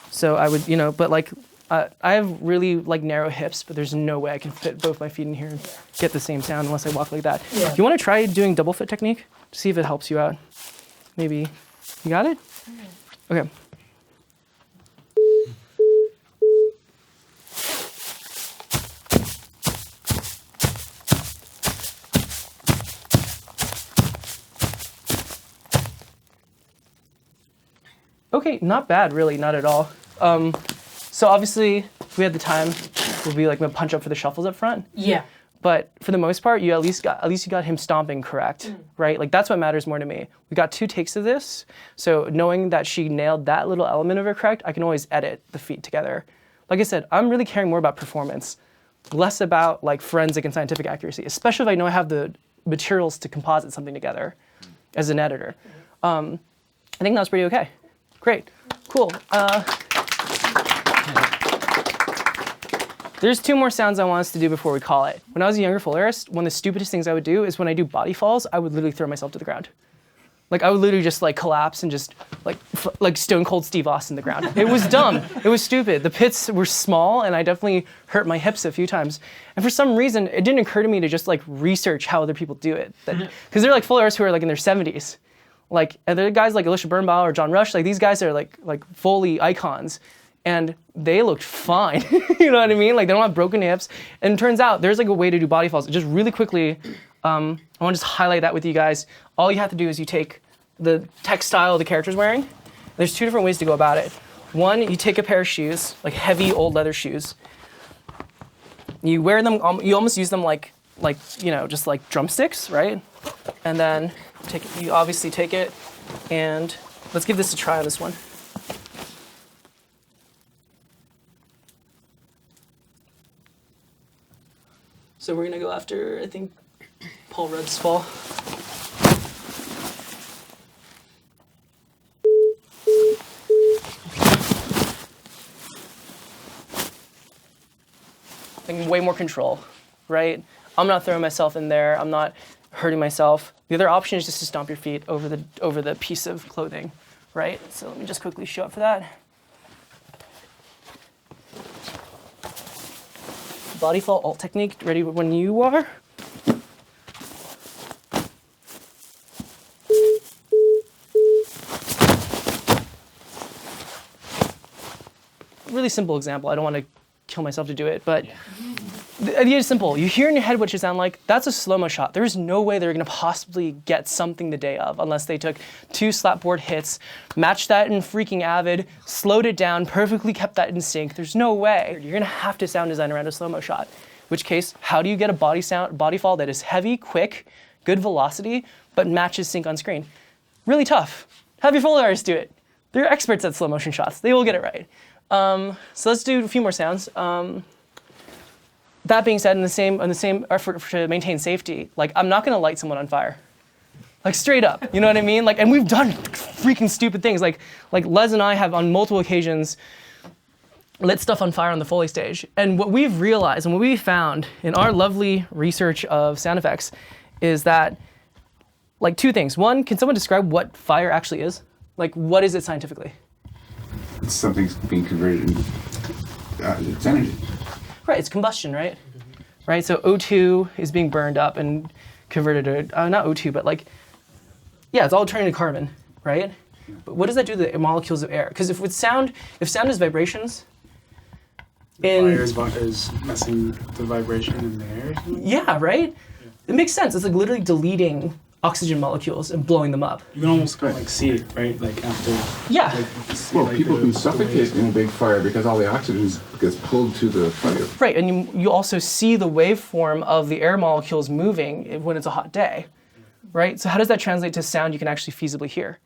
Speaker 1: So I would, but like, I have really like narrow hips, but there's no way I can fit both my feet in here and get the same sound unless I walk like that. Yeah. You want to try doing double foot technique? See if it helps you out. Maybe. You got it? Okay. Okay, not bad, really, not at all. So obviously, if we had the time, we'll be like gonna punch up for the shuffles up front.
Speaker 14: Yeah.
Speaker 1: But for the most part, you at least you got him stomping correct, right? Like that's what matters more to me. We got 2 takes of this, so knowing that she nailed that little element of it correct, I can always edit the feet together. Like I said, I'm really caring more about performance, less about like forensic and scientific accuracy, especially if I know I have the materials to composite something together as an editor. I think that was pretty okay. Great. Cool. There's 2 more sounds I want us to do before we call it. When I was a younger Foley artist, one of the stupidest things I would do is when I do body falls, I would literally throw myself to the ground. Like I would literally just like collapse and just like Stone Cold Steve Austin the ground. It was dumb. It was stupid. The pits were small and I definitely hurt my hips a few times. And for some reason, it didn't occur to me to just like research how other people do it. Because they're like Foley artists who are like in their 70s. Like, and they're guys like Alicia Birnbaum or John Rush, like these guys are like Foley icons. And they looked fine, you know what I mean? Like they don't have broken hips. And it turns out there's like a way to do body falls. Just really quickly, I want to just highlight that with you guys. All you have to do is you take the textile the character's wearing. There's 2 different ways to go about it. One, you take a pair of shoes, like heavy old leather shoes. You wear them, you almost use them like you know, just like drumsticks, right? And then you obviously take it, and let's give this a try on this one. So we're gonna go after, I think, Paul Rudd's Fall. Like way more control, right? I'm not throwing myself in there. I'm not hurting myself. The other option is just to stomp your feet over the piece of clothing, right? So let me just quickly show up for that. Body fall alt technique, ready when you are. Really simple example. I don't want to kill myself to do it, but the idea is simple. You hear in your head what you sound like. That's a slow-mo shot. There's no way they're going to possibly get something the day of unless they took 2 slapboard hits, matched that in freaking Avid, slowed it down, perfectly kept that in sync. There's no way. You're going to have to sound design around a slow-mo shot. In which case, how do you get a body fall that is heavy, quick, good velocity, but matches sync on screen? Really tough. Have your Foley artists do it. They're experts at slow motion shots. They will get it right. So let's do a few more sounds. That being said, in the same effort to maintain safety, like I'm not gonna light someone on fire. Like straight up, you know what I mean? Like, and we've done freaking stupid things. Like Les and I have on multiple occasions lit stuff on fire on the Foley stage. And what we've realized and what we found in our lovely research of sound effects is that, like 2 things. One, can someone describe what fire actually is? Like, what is it scientifically?
Speaker 7: Something's being converted into its energy.
Speaker 1: Right, it's combustion, right? Right, so O2 is being burned up and converted to, not O2, but like, yeah, it's all turning to carbon, right? But what does that do to the molecules of air? Because if sound is vibrations,
Speaker 5: fire is messing the vibration in the air.
Speaker 1: Yeah, right? Yeah. It makes sense. It's like literally deleting oxygen molecules and blowing them up.
Speaker 5: You can almost kind of like see it, right? Like after.
Speaker 1: Yeah.
Speaker 7: Well, people can suffocate in a big fire because all the oxygen gets pulled to the fire.
Speaker 1: Right, and you also see the waveform of the air molecules moving when it's a hot day, right? So how does that translate to sound you can actually feasibly hear?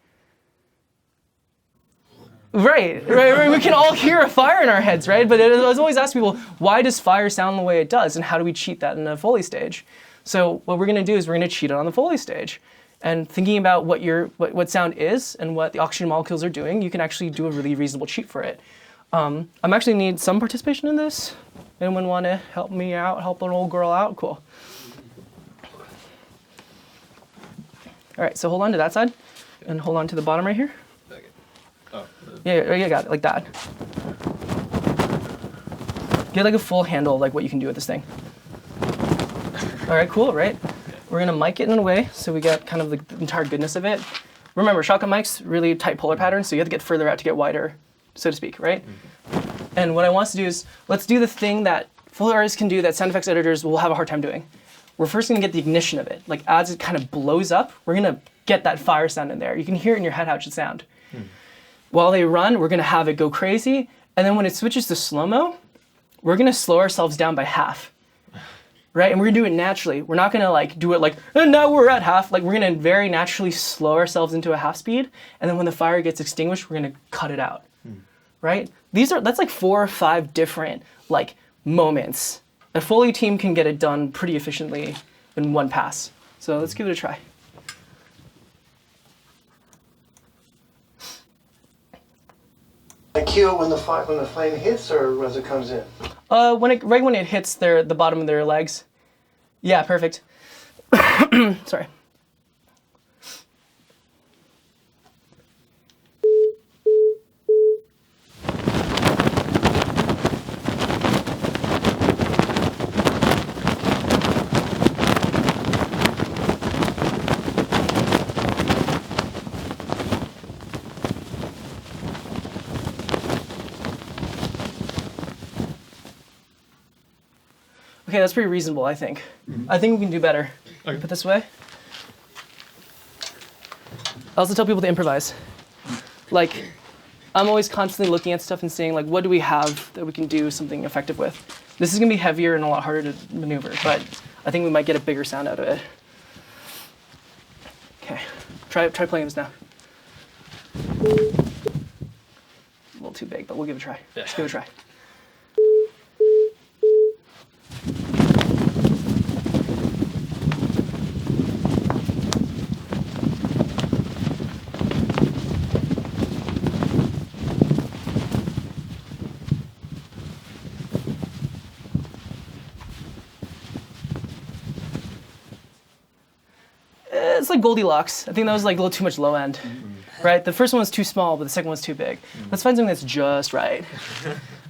Speaker 1: Right. We can all hear a fire in our heads, right? But I was always asking people, why does fire sound the way it does, and how do we cheat that in a Foley stage? So what we're going to do is we're going to cheat it on the Foley stage. And thinking about what sound is and what the oxygen molecules are doing, you can actually do a really reasonable cheat for it. I'm actually need some participation in this. Anyone want to help me out, help an old girl out? Cool. All right, so hold on to that side, and hold on to the bottom right here. Yeah, got it, like that. Get like a full handle, like what you can do with this thing. All right, cool, right? We're gonna mic it in a way so we get kind of the entire goodness of it. Remember, shotgun mics, really tight polar patterns, so you have to get further out to get wider, so to speak, right? Mm-hmm. And what I want us to do is, let's do the thing that Foley artists can do that sound effects editors will have a hard time doing. We're first gonna get the ignition of it. Like as it kind of blows up, we're gonna get that fire sound in there. You can hear it in your head how it should sound. While they run, we're gonna have it go crazy, and then when it switches to slow-mo, we're gonna slow ourselves down by half, right? And we're gonna do it naturally. We're not gonna like do it like, and now we're at half. Like we're gonna very naturally slow ourselves into a half speed, and then when the fire gets extinguished, we're gonna cut it out, right? That's like 4 or 5 different like moments. A Foley team can get it done pretty efficiently in one pass. So let's give it a try.
Speaker 13: I cue it when the flame hits or as it comes in?
Speaker 1: Right when it hits the bottom of their legs. Yeah, perfect. Sorry. Okay, that's pretty reasonable, I think. I think we can do better. Okay. Put this away. I also tell people to improvise. Like, I'm always constantly looking at stuff and saying, like, what do we have that we can do something effective with? This is gonna be heavier and a lot harder to maneuver, but I think we might get a bigger sound out of it. Okay, try playing this now. A little too big, but we'll give it a try. Yeah. Let's give it a try. It's like Goldilocks. I think that was like a little too much low end, right? The first one was too small, but the second one's too big. Let's find something that's just right.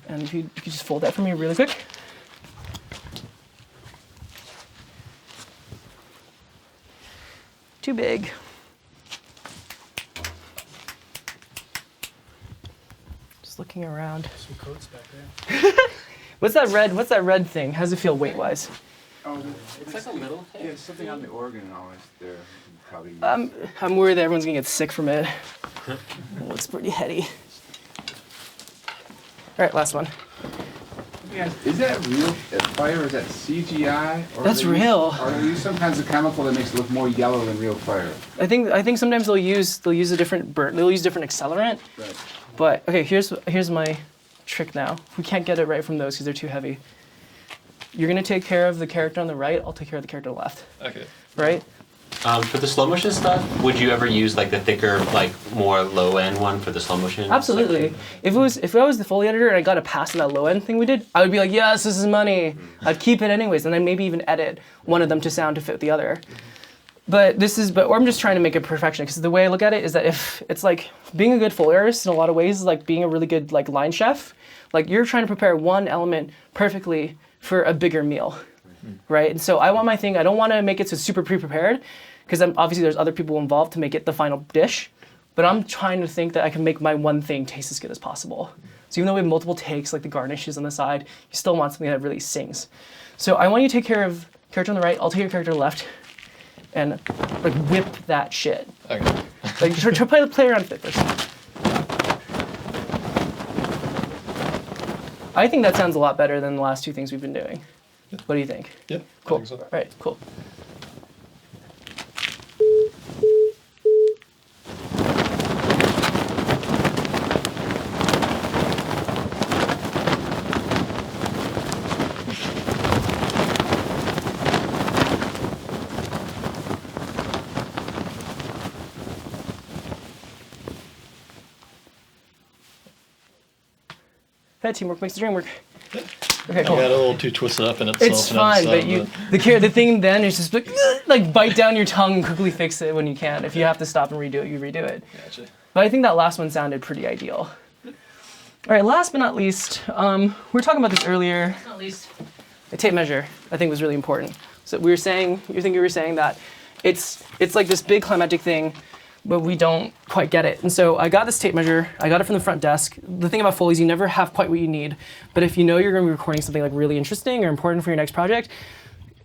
Speaker 1: And if you could just fold that for me really quick. Too big. Just looking around.
Speaker 5: Some coats back there.
Speaker 1: What's that red thing? How does it feel weight-wise?
Speaker 7: Oh,
Speaker 11: it's like a little tape.
Speaker 7: Yeah, something on the organ always there. Probably
Speaker 1: I'm worried that everyone's gonna get sick from it. It looks pretty heady. All right, last one.
Speaker 7: Is that real fire or is that CGI? Or
Speaker 1: That's real.
Speaker 7: Or they use some kinds of chemical that makes it look more yellow than real fire?
Speaker 1: I think sometimes they'll use a different they'll use different accelerant.
Speaker 7: Right.
Speaker 1: But okay, here's my trick now. We can't get it right from those because they're too heavy. You're gonna take care of the character on the right. I'll take care of the character on the left.
Speaker 8: Okay.
Speaker 1: Right?
Speaker 8: For the slow motion stuff, would you ever use like the thicker, like more low end one for the slow motion?
Speaker 1: Absolutely.
Speaker 8: Section?
Speaker 1: If I was the Foley editor and I got a pass on that low end thing we did, I would be like, yes, this is money. I'd keep it anyways, and then maybe even edit one of them to sound to fit the other. Or I'm just trying to make it perfection, because the way I look at it is that if it's like being a good Foley artist in a lot of ways is like being a really good like line chef. Like you're trying to prepare one element perfectly for a bigger meal, right? And so I want my thing, I don't want to make it so super pre-prepared, because obviously there's other people involved to make it the final dish, but I'm trying to think that I can make my one thing taste as good as possible. So even though we have multiple takes, like the garnishes on the side, you still want something that really sings. So I want you to take care of character on the right, I'll take your character on the left, and like whip that shit.
Speaker 12: Okay.
Speaker 1: Like try play around with it first. I think that sounds a lot better than the last two things we've been doing. Yeah. What do you think?
Speaker 12: Yeah,
Speaker 1: cool.
Speaker 12: I think so.
Speaker 1: All right, cool. That teamwork makes the dream work. Okay, cool.
Speaker 15: I got a little too twisted up in itself.
Speaker 1: It's fine, but the thing then is just like bite down your tongue and quickly fix it when you can. If you have to stop and redo it, you redo it.
Speaker 15: Gotcha.
Speaker 1: But I think that last one sounded pretty ideal. All right, last but not least, we were talking about this earlier. Not least, the tape measure I think was really important. So you were saying that it's like this big climactic thing, but we don't quite get it. And so I got this tape measure. I got it from the front desk. The thing about Foley is you never have quite what you need, but if you know you're going to be recording something like really interesting or important for your next project,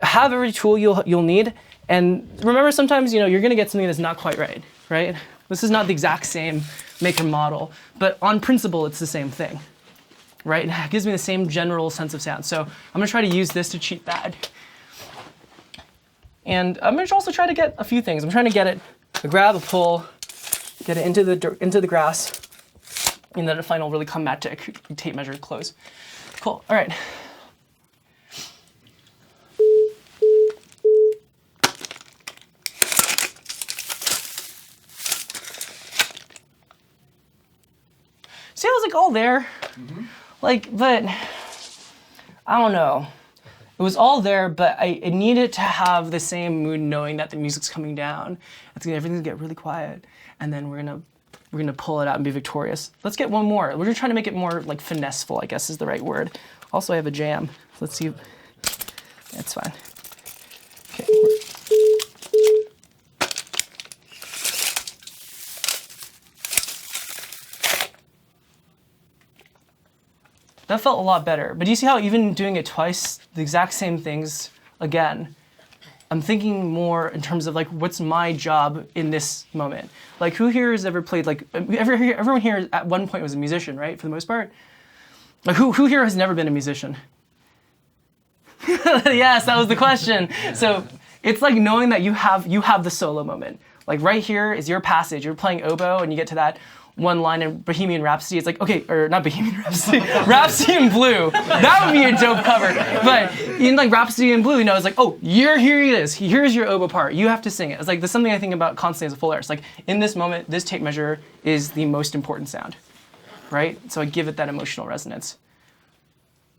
Speaker 1: have every tool you'll need. And remember, sometimes you're going to get something that's not quite right, right? This is not the exact same make and model, but on principle, it's the same thing, right? It gives me the same general sense of sound. So I'm going to try to use this to cheat that. And I'm going to also try to get a few things. I'm trying to get it. A grab, a pull, get it into the grass, and then a final really climactic tape measure close. Cool. All right. See how those like all there. Like, but I don't know. It was all there, but I needed to have the same mood knowing that the music's coming down. Everything's gonna get really quiet, and then we're gonna pull it out and be victorious. Let's get one more. We're just trying to make it more like finesseful, I guess is the right word. Also, I have a jam. Let's see. That's fine. Okay. That felt a lot better. But do you see how even doing it twice, the exact same things again, I'm thinking more in terms of like, what's my job in this moment? Like, who here has ever played, like, everyone here at one point was a musician, right, for the most part? Like, who here has never been a musician? Yes, that was the question. So it's like knowing that you have the solo moment. Like right here is your passage. You're playing oboe and you get to that one line in Bohemian Rhapsody. It's like, okay, or not Bohemian Rhapsody, Rhapsody in Blue. That would be a dope cover. But in like Rhapsody in Blue, you know, it's like, oh, here it is. Here's your oboe part. You have to sing it. It's like, there's something I think about constantly as a full artist. Like in this moment, this tape measure is the most important sound, right? So I give it that emotional resonance.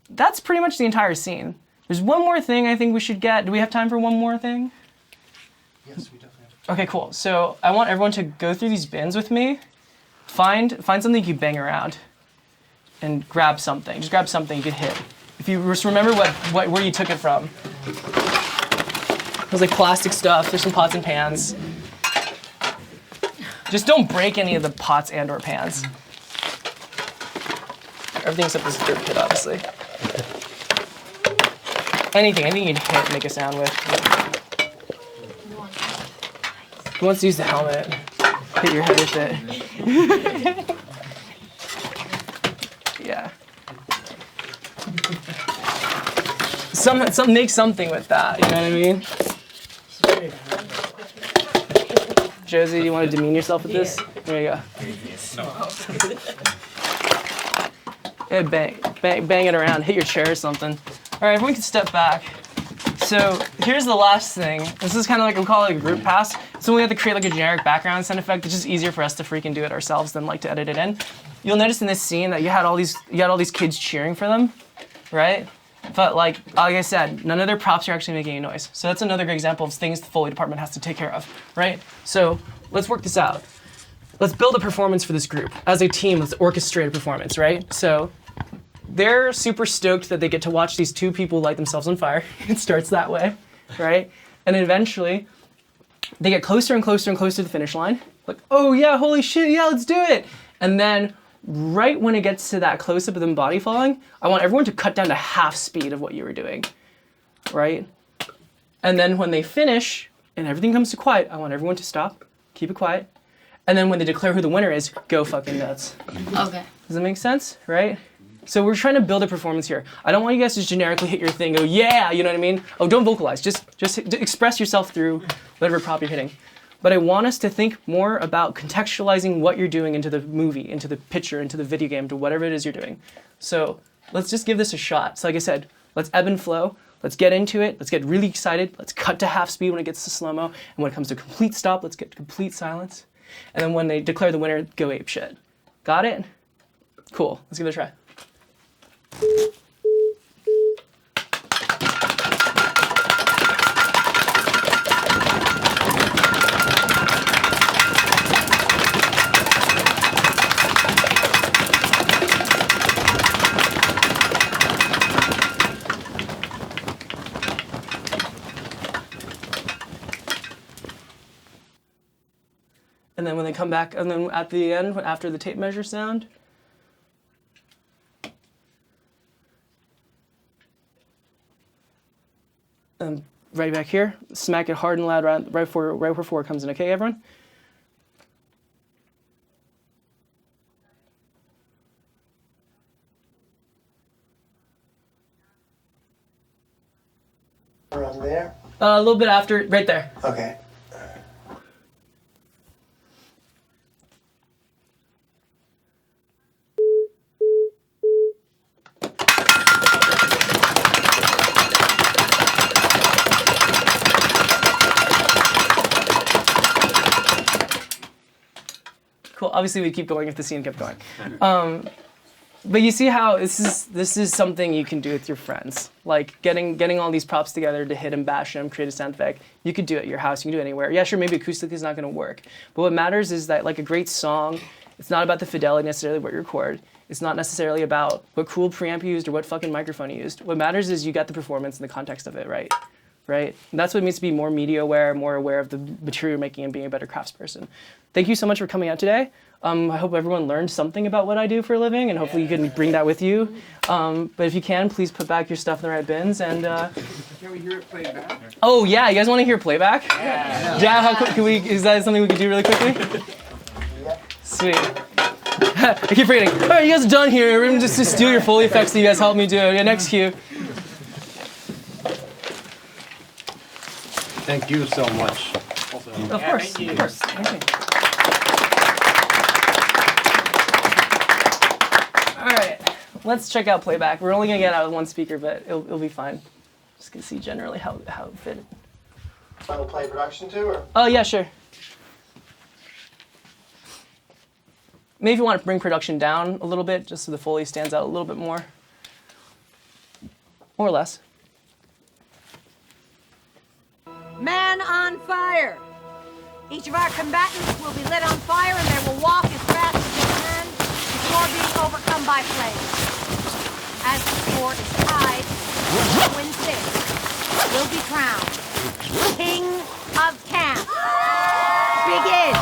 Speaker 1: That's pretty much the entire scene. There's one more thing I think we should get. Do we have time for one more thing?
Speaker 2: Yes, we definitely have.
Speaker 1: Okay, cool. So I want everyone to go through these bins with me. Find something you can bang around, and grab something. Just grab something you could hit. If you just remember where you took it from. It was like plastic stuff. There's some pots and pans. Just don't break any of the pots and/or pans. Everything except this dirt pit, obviously. Anything you'd hit and make a sound with. Who wants to use the helmet? Hit your head with it. Yeah. Make something with that, you know what I mean? Josie, do you want to demean yourself with this? There you go. Yeah, bang it around, hit your chair or something. All right, everyone can step back. So here's the last thing. This is kind of like, we call it a group pass. So we have to create like a generic background sound effect. It's just easier for us to freaking do it ourselves than like to edit it in. You'll notice in this scene that you had all these kids cheering for them, right? But like I said, none of their props are actually making any noise. So that's another good example of things the Foley department has to take care of, right? So let's work this out. Let's build a performance for this group. As a team, let's orchestrate a performance, right? So they're super stoked that they get to watch these two people light themselves on fire. It starts that way, right? And then eventually, they get closer and closer and closer to the finish line. Like, oh yeah, holy shit, yeah, let's do it. And then right when it gets to that close-up of them body falling, I want everyone to cut down to half speed of what you were doing, right? And then when they finish and everything comes to quiet, I want everyone to stop, keep it quiet. And then when they declare who the winner is, go fucking nuts.
Speaker 14: Okay.
Speaker 1: Does that make sense, right? So we're trying to build a performance here. I don't want you guys to just generically hit your thing, go, yeah, you know what I mean? Oh, don't vocalize, just express yourself through whatever prop you're hitting. But I want us to think more about contextualizing what you're doing into the movie, into the picture, into the video game, to whatever it is you're doing. So let's just give this a shot. So like I said, let's ebb and flow. Let's get into it. Let's get really excited. Let's cut to half speed when it gets to slow-mo. And when it comes to complete stop, let's get to complete silence. And then when they declare the winner, go ape shit. Got it? Cool, let's give it a try. And then when they come back, and then at the end, after the tape measure sound, right back here, smack it hard and loud right before it comes in. Okay, everyone?
Speaker 13: Around there?
Speaker 1: A little bit after, right there.
Speaker 13: Okay.
Speaker 1: Cool. Obviously, we'd keep going if the scene kept going. But you see how this is something you can do with your friends. Like getting all these props together to hit and bash them, create a sound effect. You could do it at your house. You can do it anywhere. Yeah, sure, maybe acoustically is not going to work. But what matters is that like a great song, it's not about the fidelity necessarily of what you record. It's not necessarily about what cool preamp you used or what fucking microphone you used. What matters is you got the performance and the context of it right. Right? And that's what it means to be more media aware, more aware of the material you're making and being a better craftsperson. Thank you so much for coming out today. I hope everyone learned something about what I do for a living, and hopefully you can bring that with you. But if you can, please put back your stuff in the right bins. And
Speaker 7: Can we hear it played back?
Speaker 1: oh yeah, you guys want to hear playback? Yeah. How quick can we? Is that something we could do really quickly? Sweet. I keep forgetting. All right, you guys are done here. We're gonna just steal your Foley effects that you guys helped me do. Yeah, next cue.
Speaker 15: Thank you so much.
Speaker 1: Of course. Thank you. All right, let's check out playback. We're only gonna get out with one speaker, but it'll be fine. Just gonna see generally how it fitted.
Speaker 13: Final play production too, or?
Speaker 1: Oh yeah, sure. Maybe if you want to bring production down a little bit, just so the Foley stands out a little bit more. More or less.
Speaker 9: Man on fire! Each of our combatants will be lit on fire and they will walk as fast as they can before being overcome by flames. As the score is tied, whoever wins this will be crowned King of Camp. Begin!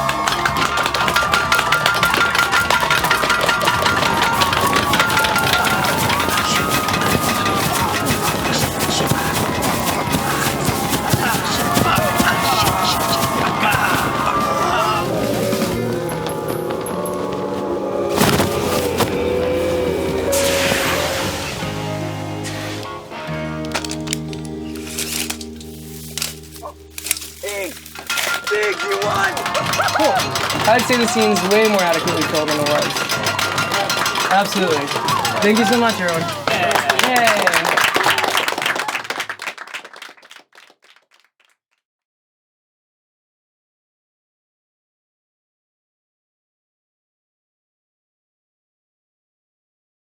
Speaker 10: Biggs, you won!
Speaker 1: Cool. I'd say the scene's way more adequately filled than it was. Absolutely. Thank you so much, everyone.